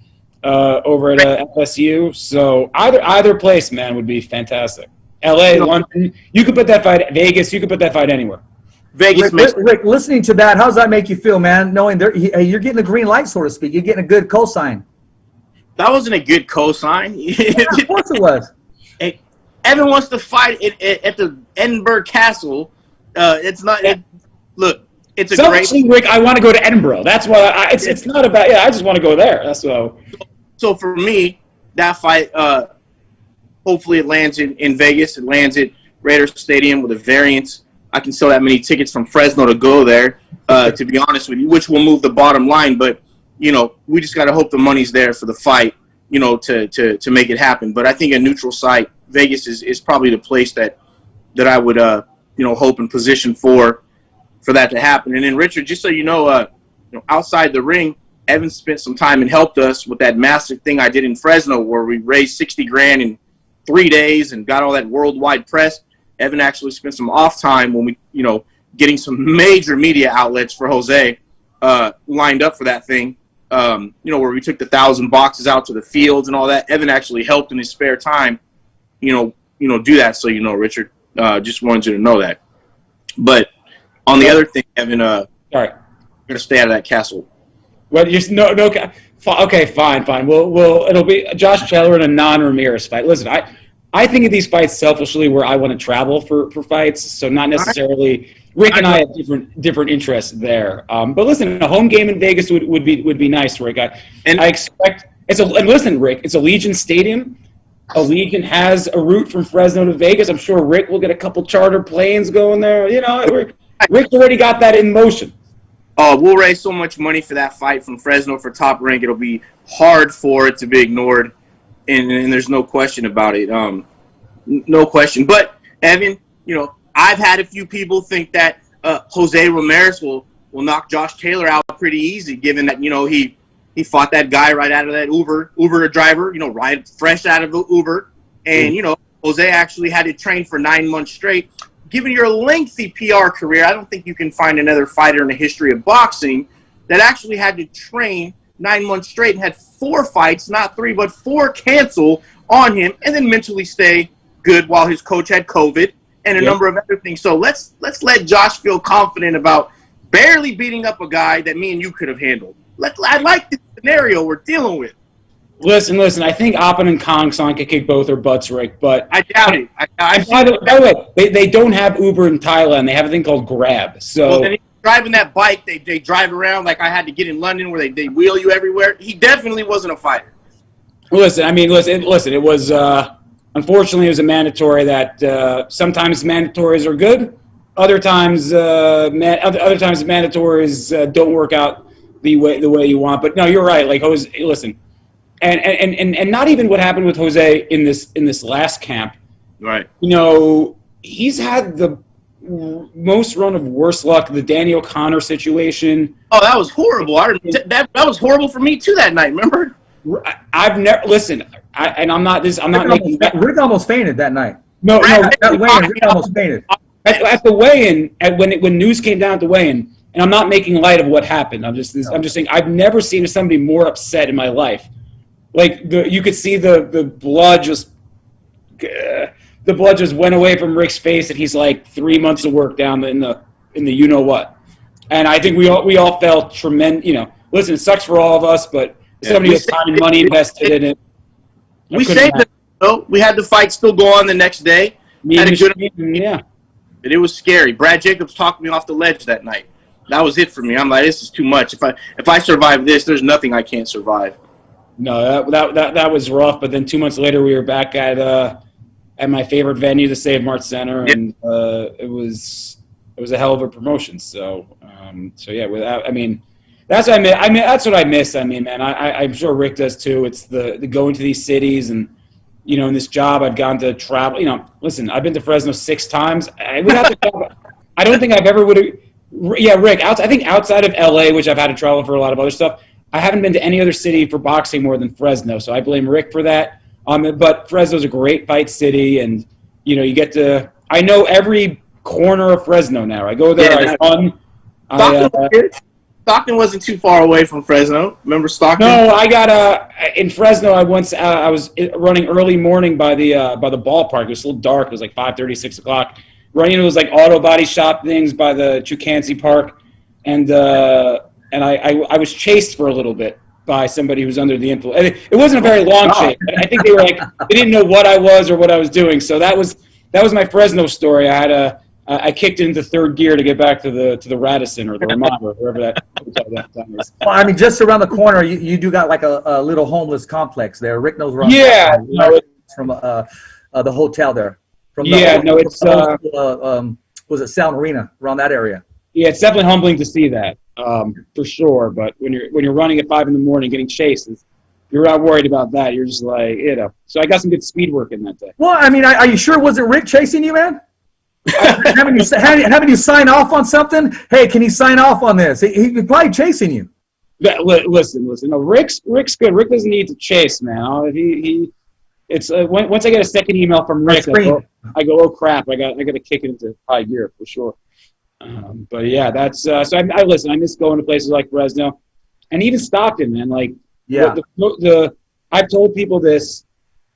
Over at FSU, so either place, man, would be fantastic. LA, London, you could put that fight. Vegas, you could put that fight anywhere. Vegas, Rick, listening to that, how does that make you feel, man? Knowing you're getting a green light, so to speak, you're getting a good cosign. That wasn't a good cosign. Yeah, of course it was. Hey, Evan wants to fight at the Edinburgh Castle. It's not. Look. It's a great. Rick, I want to go to Edinburgh. That's why it's not about. Yeah, I just want to go there. That's so. So for me, that fight, hopefully it lands in Vegas. It lands at Raiders Stadium with a variance. I can sell that many tickets from Fresno to go there. To be honest with you, which will move the bottom line. But we just got to hope the money's there for the fight. To make it happen. But I think a neutral site, Vegas is probably the place that I would hope and position for that to happen. And then Richard, just so outside the ring, Evan spent some time and helped us with that massive thing I did in Fresno where we raised $60,000 in 3 days and got all that worldwide press. Evan actually spent some off time when we, getting some major media outlets for Jose lined up for that thing. Where we took the 1,000 boxes out to the fields and all that. Evan actually helped in his spare time, do that. So, Richard, just wanted you to know that. But on the other thing, Evan, sorry, we're gonna stay out of that castle. Well, okay, fine. Well, it'll be Josh Taylor in a non-Ramirez fight. Listen, I think of these fights selfishly where I want to travel for fights, so not necessarily. Rick and I have different interests there. But listen, a home game in Vegas would be nice, Rick. I expect and listen, Rick, it's Allegiant Stadium. Allegiant has a route from Fresno to Vegas. I'm sure Rick will get a couple charter planes going there. Rick's already got that in motion. Oh, we'll raise so much money for that fight from Fresno for Top Rank. It'll be hard for it to be ignored, and there's no question about it. No question. But, Evan, I've had a few people think that Jose Ramirez will knock Josh Taylor out pretty easy, given that, he fought that guy right out of that Uber driver, right fresh out of the Uber. And, Jose actually had to train for 9 months straight. Given your lengthy PR career, I don't think you can find another fighter in the history of boxing that actually had to train 9 months straight and had 4 fights, not 3, but 4 cancel on him, and then mentally stay good while his coach had COVID and a number of other things. So let's let Josh feel confident about barely beating up a guy that me and you could have handled. I like the scenario we're dealing with. Listen. I think Oppen and Kong Son could kick both their butts, Rick. But I doubt it. By the way, they don't have Uber in Thailand. They have a thing called Grab. So then he's driving that bike. They drive around like I had to get in London, where they wheel you everywhere. He definitely wasn't a fighter. Listen. It was unfortunately, it was a mandatory that sometimes mandatories are good. Other times, other times mandatories don't work out the way you want. But no, you're right. Like Jose, listen, and not even what happened with Jose in this last camp. Right. You know, he's had the most run of worse luck. The Danny O'Connor situation. Oh, that was horrible. That was horrible for me too that night. Remember? I've never listened. I'm not making. Rick almost fainted that night. No, that weigh-in, Rick almost fainted. At the weigh-in, when news came down at the weigh-in, and I'm not making light of what happened. I'm just saying I've never seen somebody more upset in my life. Like you could see the blood just went away from Rick's face, and he's like 3 months of work down in the you know what. And I think we all felt tremendous. You know, listen, it sucks for all of us, but somebody has time and money invested in it. We saved it. Though. We had the fight still go on the next day. Yeah. But it was scary. Brad Jacobs talked me off the ledge that night. That was it for me. I'm like, this is too much. If I survive this, there's nothing I can't survive. No, that was rough. But then 2 months later, we were back at my favorite venue, the Save Mart Center, and it was a hell of a promotion. So yeah, that's what I miss. That's what I miss. Man, I'm sure Rick does too. It's the going to these cities and. You know, in this job, I've gone to travel. You know, listen, I've been to Fresno 6 times. I would have to travel. I don't think I've ever would have. Yeah, Rick. I think outside of LA, which I've had to travel for a lot of other stuff, I haven't been to any other city for boxing more than Fresno. So I blame Rick for that. But Fresno's a great fight city, and you know, you get to. I know every corner of Fresno now. I go there. I run. Stockton wasn't too far away from Fresno. Remember Stockton? No, I got in Fresno. I was running early morning by the ballpark. It was a little dark. It was like 5:30, 6 o'clock. Running those like auto body shop things by the Chukancy Park, and I was chased for a little bit by somebody who was under the influence. It wasn't a very long chase. I think they were like they didn't know what I was or what I was doing. So that was my Fresno story. I kicked into third gear to get back to the Radisson or the Ramada or wherever that time is. Well, I mean, just around the corner, you do got like a little homeless complex there. Rick knows where I'm from the hotel there. Was it Sound Arena around that area? Yeah, it's definitely humbling to see that for sure. But when you're running at 5 a.m. getting chases, you're not worried about that. You're just like, you know. So I got some good speed work in that day. Well, I mean, are you sure it wasn't Rick chasing you, man? having you sign off on something? Hey, can he sign off on this? He's probably chasing you. Yeah, listen. No, Rick's good. Rick doesn't need to chase, man. Once I get a second email from Rick, I go, oh crap, I got to kick it into high gear for sure. But yeah, that's so. I listen. I miss going to places like Fresno, and even Stockton, man. Like, yeah, I've told people this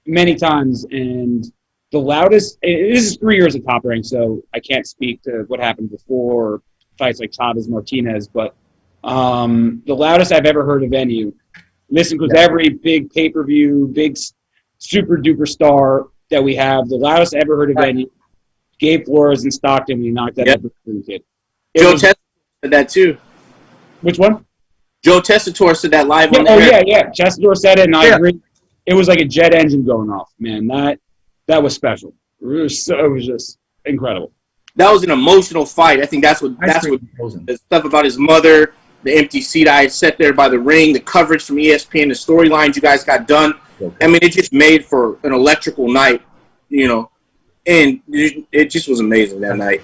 many times, and. The loudest. This is 3 years of Top Rank, so I can't speak to what happened before fights like Chavez Martinez. But the loudest I've ever heard a venue. Listen, because every big pay-per-view, big super duper star that we have, the loudest I ever heard a venue. Gabe Flores in Stockton when he knocked that over the kid. Joe Tessitore said that too. Which one? Joe Tessitore said that live on air. Yeah. Tessitore said it, and I agree. It was like a jet engine going off, man. That was special. It was just incredible. That was an emotional fight. I think that's what the stuff about his mother, the empty seat I had sat there by the ring, the coverage from ESPN, the storylines you guys got done. Okay. I mean, it just made for an electrical night, you know, and it just was amazing that night.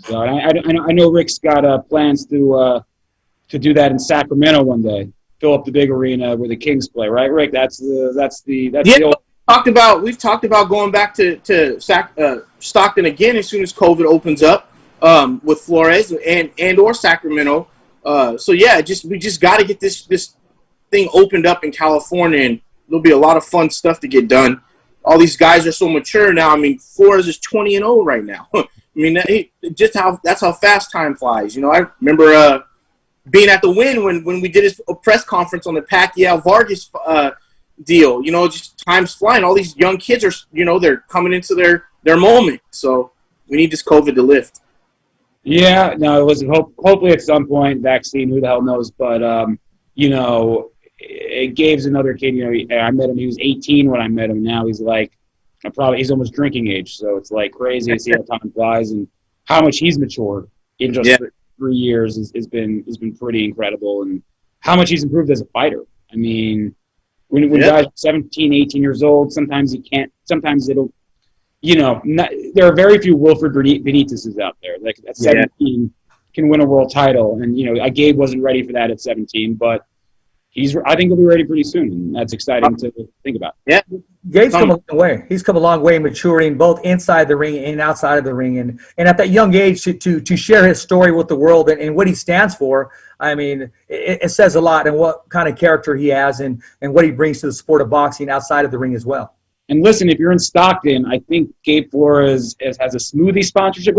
So I know Rick's got plans to do that in Sacramento one day. Fill up the big arena where the Kings play, right, Rick? That's the old. We've talked about going back to Stockton again as soon as COVID opens up with Flores and or Sacramento. So yeah, we just got to get this thing opened up in California, and there'll be a lot of fun stuff to get done. All these guys are so mature now. I mean, Flores is 20-0 right now. I mean, that's how fast time flies. You know, I remember being at the Win when we did a press conference on the Pacquiao Vargas deal. You know, just time's flying. All these young kids are, you know, they're coming into their moment. So we need this COVID to lift. Yeah, no, listen, hopefully at some point, vaccine, who the hell knows. But, you know, Gabe's another kid. You know, I met him. He was 18 when I met him. Now he's like he's almost drinking age. So it's like crazy to see how time flies and how much he's matured in just 3 years has been pretty incredible, and how much he's improved as a fighter. I mean, when guys are 17, 18 years old, sometimes it'll, there are very few Wilfred Benitez's out there. Like at 17 can win a world title, and Gabe wasn't ready for that at 17, but I think he'll be ready pretty soon, and that's exciting to think about. Yeah, Gabe's come a long way. He's come a long way, maturing both inside the ring and outside of the ring, and at that young age to share his story with the world and what he stands for. I mean, it says a lot, and what kind of character he has, and what he brings to the sport of boxing outside of the ring as well. And listen, if you're in Stockton, I think Gabe Flores has a smoothie sponsorship.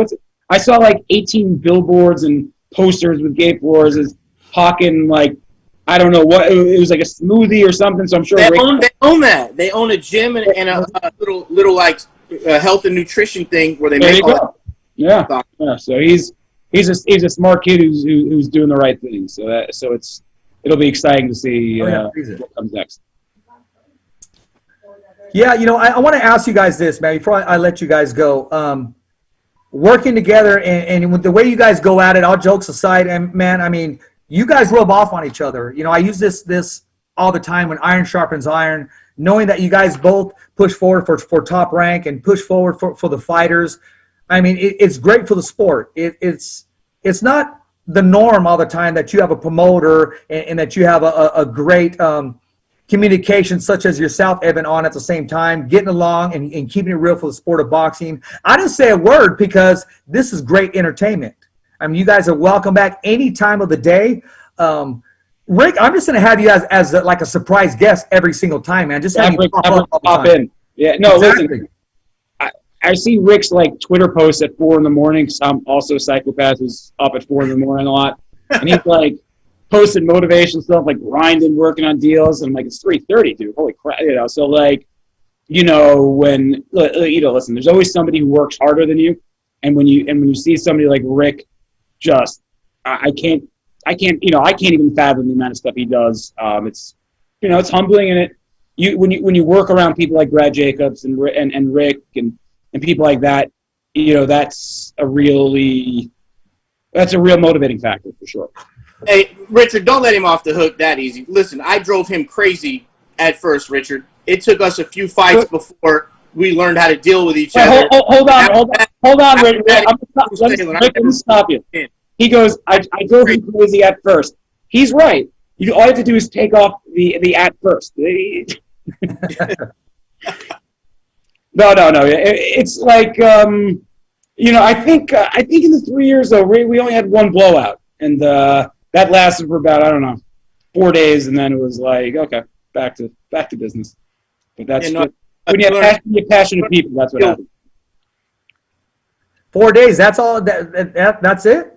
I saw like 18 billboards and posters with Gabe Flores is hawking like, I don't know what, it was like a smoothie or something. So I'm sure they own that. They own a gym and a little like health and nutrition thing where they make all that. Yeah. So he's a smart kid who's doing the right thing. So it'll be exciting to see what comes next. Yeah, I want to ask you guys this, man, before I let you guys go. Working together and with the way you guys go at it, all jokes aside, and man, I mean, you guys rub off on each other. I use this all the time when iron sharpens iron, knowing that you guys both push forward for top rank and push forward for the fighters. I mean, it's great for the sport. It's not the norm all the time that you have a promoter and that you have a great communication such as yourself, Evan, on at the same time, getting along and keeping it real for the sport of boxing. I didn't say a word because this is great entertainment. I mean, you guys are welcome back any time of the day. Rick, I'm just going to have you as like a surprise guest every single time, man. Just have you pop in. Yeah, no, exactly. Listen. I see Rick's like Twitter posts at 4 a.m. because I'm also a psychopath who's up at 4 a.m. a lot, and he's like posting motivational stuff, like grinding, working on deals, and I'm like, it's 3:30, dude. Holy crap, So like, when listen, there's always somebody who works harder than you, and when you see somebody like Rick, just I can't even fathom the amount of stuff he does. It's humbling, and when you work around people like Brad Jacobs and Rick and people like that, that's a real motivating factor for sure. Hey, Richard, don't let him off the hook that easy. Listen, I drove him crazy at first, Richard. It took us a few fights before we learned how to deal with each other. Hold on, Richard. Let me stop you. He goes, I drove him crazy at first. He's right. All you have to do is take off the at first. No. It's like, I think in the 3 years, though, we only had one blowout. And that lasted for about, 4 days. And then it was like, okay, back to business. But that's when you have passionate people, that's what happens. 4 days, that's all? That's it?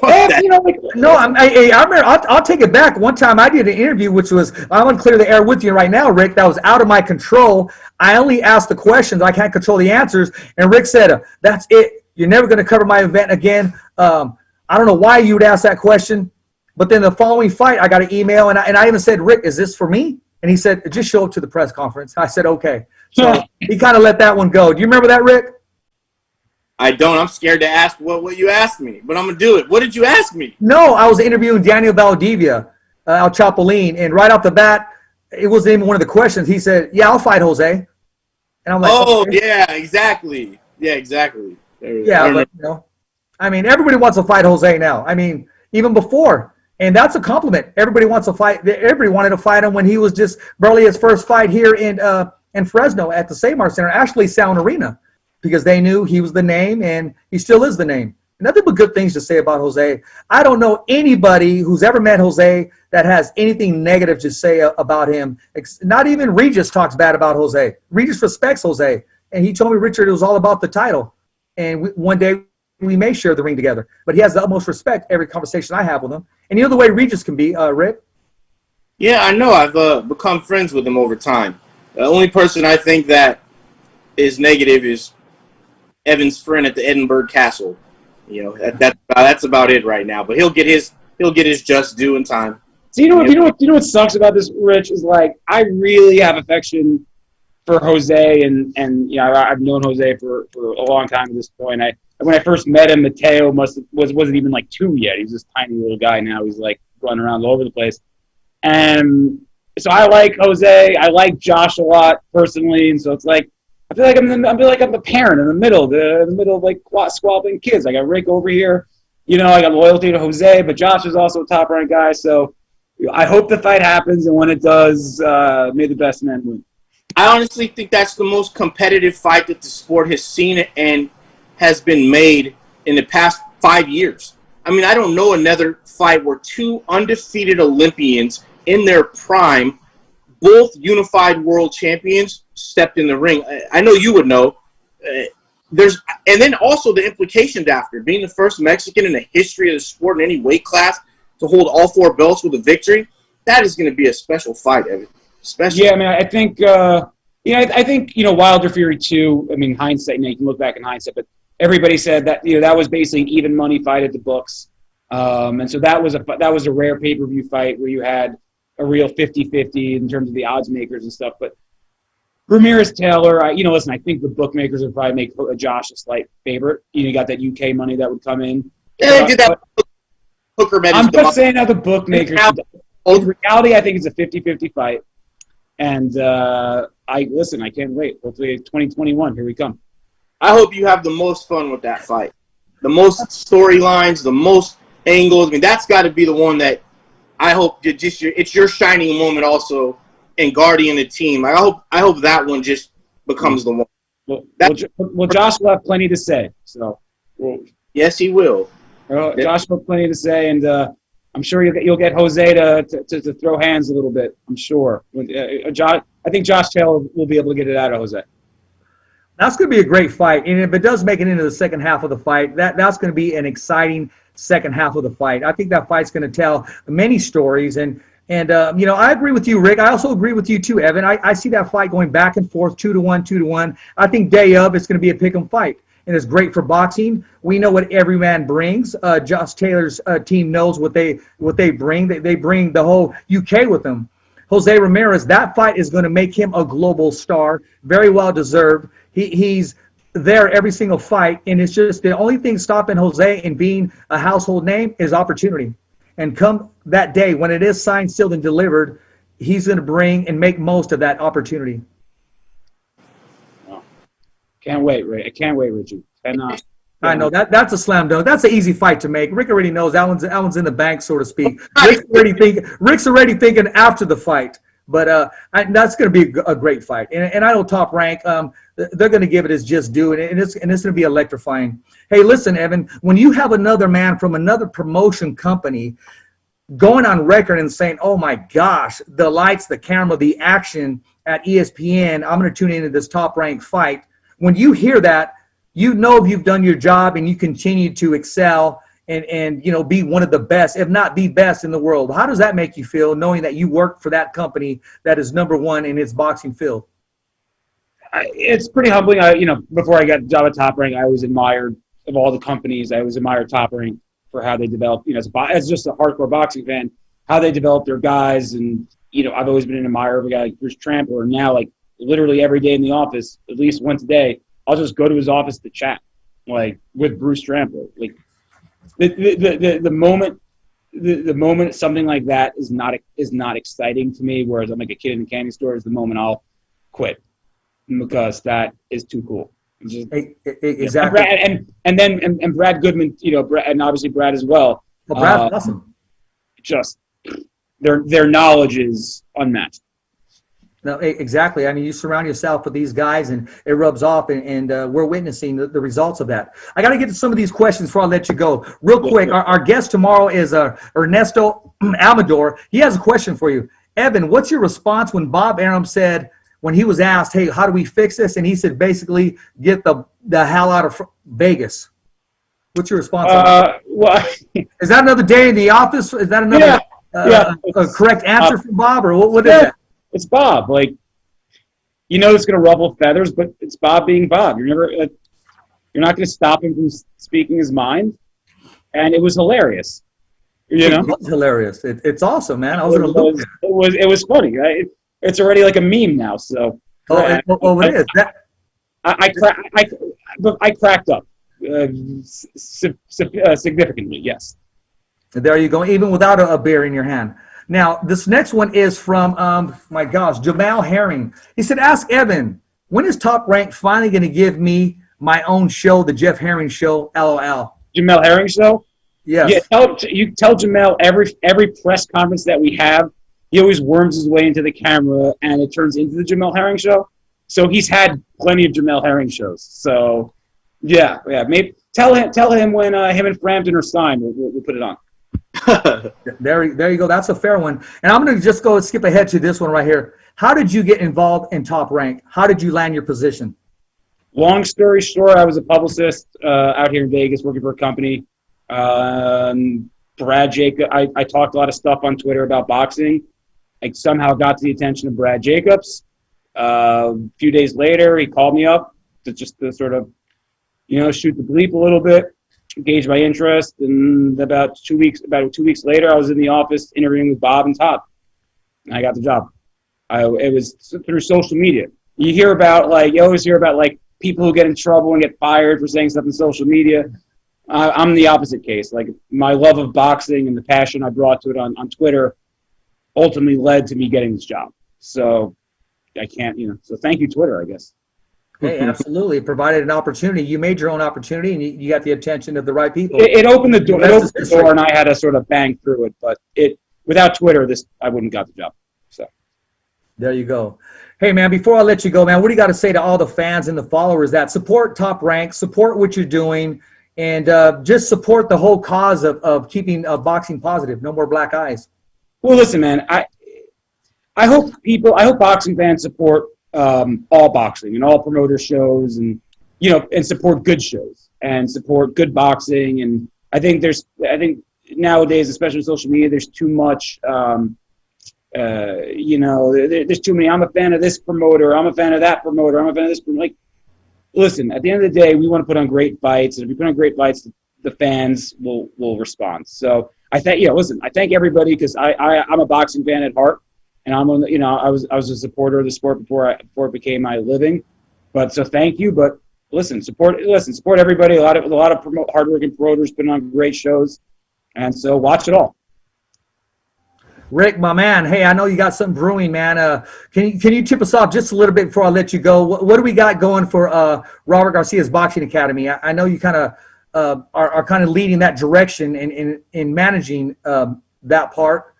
I remember. I'll take it back. One time I did an interview, which was, I'm going to clear the air with you right now, Rick. That was out of my control. I only asked the questions. I can't control the answers. And Rick said, "That's it. You're never going to cover my event again." I don't know why you would ask that question, but then the following fight, I got an email, and I even said, "Rick, is this for me?" And he said, "Just show up to the press conference." I said, "Okay." So he kind of let that one go. Do you remember that, Rick? I don't. I'm scared to ask what you asked me, but I'm going to do it. What did you ask me? No, I was interviewing Daniel Valdivia, El Chapolin, and right off the bat, it wasn't even one of the questions. He said, "Yeah, I'll fight Jose." And I'm like, "Oh, okay. Yeah, exactly. Yeah, exactly." Yeah, but, I mean, everybody wants to fight Jose now. I mean, even before. And that's a compliment. Everybody wants to fight. Everybody wanted to fight him when he was just barely his first fight here in Fresno at the Seymour Center, actually Sound Arena, because they knew he was the name, and he still is the name. Nothing but good things to say about Jose. I don't know anybody who's ever met Jose that has anything negative to say about him. Not even Regis talks bad about Jose. Regis respects Jose. And he told me, "Richard, it was all about the title. And one day we may share the ring together." But he has the utmost respect every conversation I have with him. And you know the way Regis can be, Rick? Yeah, I know. I've become friends with him over time. The only person I think that is negative is Evan's friend at the Edinburgh Castle. That's about it right now. But he'll get his just due in time. So you know what sucks about this, Rich, is like I really have affection for Jose, and I've known Jose for a long time at this point. When I first met him, Mateo wasn't even like 2 yet. He's this tiny little guy now. He's like running around all over the place. And so I like Jose. I like Josh a lot personally, and so it's like I feel like I'm the parent in the middle, like squabbling kids. I got Rick over here. I got loyalty to Jose, but Josh is also a top-ranked guy. So I hope the fight happens, and when it does, may the best man win. I honestly think that's the most competitive fight that the sport has seen and has been made in the past 5 years. I mean, I don't know another fight where two undefeated Olympians in their prime, both unified world champions, stepped in the ring. I know you would know. And then also the implications after being the first Mexican in the history of the sport in any weight class to hold all 4 belts with a victory. That is going to be a special fight, Evan. Special. Yeah, I mean, I think I think Wilder Fury 2. I mean, hindsight. You can look back in hindsight, but everybody said that that was basically an even money fight at the books, and so that was a rare pay-per-view fight where you had a real 50-50 in terms of the odds makers and stuff. But Ramirez Taylor, listen, I think the bookmakers would probably make Josh a slight favorite. You got that UK money that would come in. Yeah, did that. Hooker I'm just saying how the bookmakers. In reality, I think it's a 50-50 fight. And I can't wait. Hopefully 2021, here we come. I hope you have the most fun with that fight. The most storylines, the most angles. I mean, that's got to be the one that I hope it's your shining moment also in guarding the team. I hope that one just becomes the one. Well, Josh will have plenty to say. So, yes, he will. Josh will have plenty to say, and I'm sure you'll get Jose to throw hands a little bit. I'm sure. I think Josh Taylor will be able to get it out of Jose. That's going to be a great fight, and if it does make it into the second half of the fight, that's going to be an exciting second half of the fight. I think that fight's going to tell many stories, and I agree with you, Rick. I also agree with you too, Evan. I see that fight going back and forth, 2-1, 2-1. I think day of it's going to be a pick'em fight. And it's great for boxing. We know what every man brings. Josh Taylor's team knows what they bring. They bring the whole UK with them. Jose Ramirez, that fight is going to make him a global star. Very well deserved. He's there every single fight, and it's just the only thing stopping Jose and being a household name is opportunity. And come that day when it is signed, sealed, and delivered, he's going to bring and make most of that opportunity. Can't wait, Ray. I can't wait, Richard. I know that's a slam dunk. That's an easy fight to make. Rick already knows that one's in the bank, so to speak. Rick's already thinking after the fight, but that's going to be a great fight. And I know Top Rank, they're going to give it its just due, and it's going to be electrifying. Hey, listen, Evan, when you have another man from another promotion company going on record and saying, "Oh my gosh, the lights, the camera, the action at ESPN, I'm going to tune into this Top Rank fight." When you hear that, you know you've done your job and you continue to excel and be one of the best, if not the best in the world. How does that make you feel, knowing that you work for that company that is number one in its boxing field? It's pretty humbling. Before I got the job at Top Rank, I was admired of all the companies. I was admired Top Rank for how they developed, as just a hardcore boxing fan, how they developed their guys. And, I've always been an admirer of a guy like Bruce Trampler. And now, literally every day in the office, at least once a day, I'll just go to his office to chat, with Bruce Trampler. The moment something like that is not exciting to me, whereas I'm like a kid in a candy store, is the moment I'll quit, because that is too cool. Exactly. And Brad Goodman, and obviously Brad as well. Well, Brad's awesome. Just their knowledge is unmatched. No, exactly. I mean, you surround yourself with these guys, and it rubs off, and we're witnessing the results of that. I got to get to some of these questions before I let you go. Real quick, our guest tomorrow is Ernesto Amador. He has a question for you. Evan, what's your response when Bob Arum said, when he was asked, "Hey, how do we fix this?" And he said, basically, get the hell out of Vegas. What's your response? Is that another day in the office? Is that another correct answer from Bob, or what is that? It's Bob. It's going to ruffle feathers, but it's Bob being Bob. You're not going to stop him from speaking his mind. And it was hilarious. It was hilarious. It's awesome, man. I was going to look at it. It was funny. Right? It's already like a meme now. So It is. I cracked up significantly. Yes. There you go. Even without a beer in your hand. Now, this next one is from, my gosh, Jamal Herring. He said, ask Evan, when is Top Rank finally going to give me my own show, the Jeff Herring Show, LOL? Jamal Herring Show? Yes. Yeah, you tell Jamal every press conference that we have, he always worms his way into the camera, and it turns into the Jamal Herring Show. So he's had plenty of Jamal Herring shows. So, yeah. Maybe tell him when him and Frampton are signed. We'll put it on. There you go. That's a fair one. And I'm going to just go skip ahead to this one right here. How did you get involved in Top Rank? How did you land your position? Long story short, I was a publicist out here in Vegas working for a company. Brad Jacob, I talked a lot of stuff on Twitter about boxing. I somehow got to the attention of Brad Jacobs. A few days later, he called me up to sort of, shoot the bleep a little bit, gauge my interest. And about 2 weeks later, I was in the office interviewing with Bob and Todd. And I got the job. It was through social media. You always hear about people who get in trouble and get fired for saying stuff on social media. I'm the opposite case. Like, my love of boxing and the passion I brought to it on Twitter ultimately led to me getting this job. So I can't, so thank you, Twitter, I guess. Hey, absolutely. It provided an opportunity. You made your own opportunity, and you got the attention of the right people. It opened the door. And I had to sort of bang through it. But without Twitter, I wouldn't have got the job. So there you go. Hey, man, before I let you go, man, what do you got to say to all the fans and the followers that support Top Rank, support what you're doing, and just support the whole cause of keeping boxing positive? No more black eyes. Well, listen, man, I hope boxing fans support all boxing and all promoter shows, and and support good shows and support good boxing. And I think nowadays, especially with social media, there's too much. There's too many. I'm a fan of this promoter. I'm a fan of that promoter. I'm a fan of this promoter. Listen, at the end of the day, we want to put on great fights, and if we put on great fights, the fans will respond. So I thank everybody, because I'm a boxing fan at heart, and I was a supporter of the sport before it became my living. But so thank you. But support everybody. A lot of hardworking promoters putting on great shows, and so watch it all. Rick, my man, hey, I know you got something brewing, man. Can you tip us off just a little bit before I let you go? What do we got going for Robert Garcia's Boxing Academy? I know you kind of are kind of leading that direction in managing that part.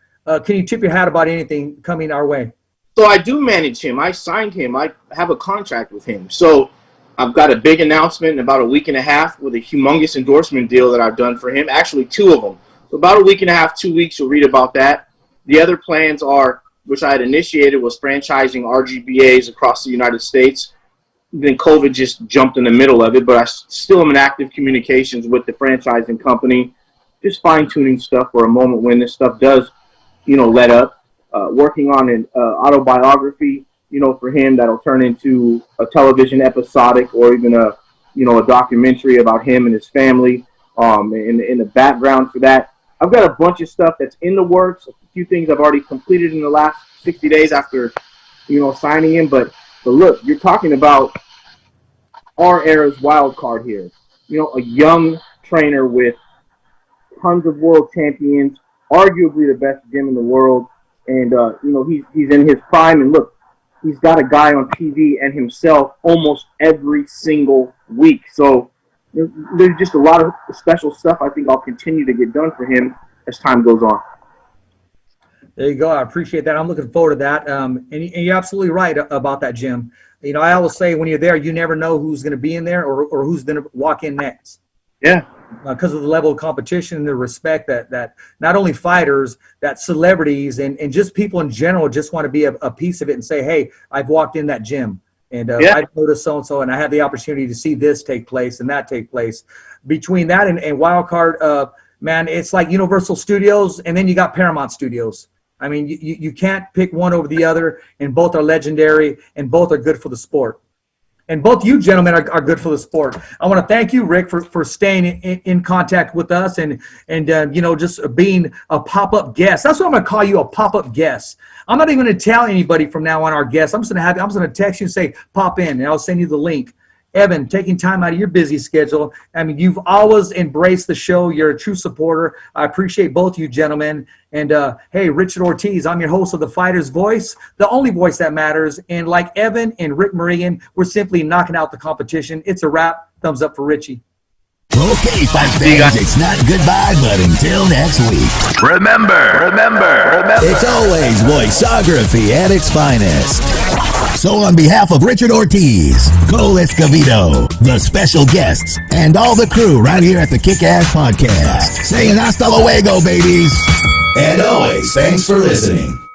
Can you tip your hat about anything coming our way? So I do manage him. I signed him. I have a contract with him. So I've got a big announcement in about a week and a half with a humongous endorsement deal that I've done for him. Actually, 2 of them. So about a week and a half, 2 weeks, you'll read about that. The other plans are, which I had initiated, was franchising RGBAs across the United States. Then COVID just jumped in the middle of it, but I still am in active communications with the franchising company, just fine-tuning stuff for a moment when this stuff does, let up. Working on an autobiography, for him that'll turn into a television episodic or even a documentary about him and his family. In the background for that, I've got a bunch of stuff that's in the works. A few things I've already completed in the last 60 days after, signing him. But look, you're talking about our era's wild card here. A young trainer with tons of world champions, arguably the best gym in the world. And, he's in his prime. And look, he's got a guy on TV and himself almost every single week. So there's just a lot of special stuff I think I'll continue to get done for him as time goes on. There you go. I appreciate that. I'm looking forward to that. And you're absolutely right about that, Jim. I always say when you're there, you never know who's going to be in there or who's going to walk in next. Yeah. Because of the level of competition and the respect that not only fighters, that celebrities and just people in general just want to be a piece of it and say, hey, I've walked in that gym. And I noticed so-and-so, and I had the opportunity to see this take place and that take place. Between that and Wildcard, man, it's like Universal Studios, and then you got Paramount Studios. I mean, you can't pick one over the other, and both are legendary, and both are good for the sport. And both you gentlemen are good for the sport. I want to thank you, Rick, for staying in contact with us and just being a pop-up guest. That's what I'm going to call you, a pop-up guest. I'm not even going to tell anybody from now on our guests. I'm just going to text you and say, pop in, and I'll send you the link. Evan, taking time out of your busy schedule. I mean, you've always embraced the show. You're a true supporter. I appreciate both you gentlemen. And, hey, Richard Ortiz, I'm your host of The Fighter's Voice, the only voice that matters. And like Evan and Rick Meridian, we're simply knocking out the competition. It's a wrap. Thumbs up for Richie. Okay, fight fans, it's not goodbye, but until next week. Remember, it's always voiceography at its finest. So on behalf of Richard Ortiz, Cole Escovedo, the special guests, and all the crew right here at the Kick-Ass Podcast, saying hasta luego, babies. And always, thanks for listening.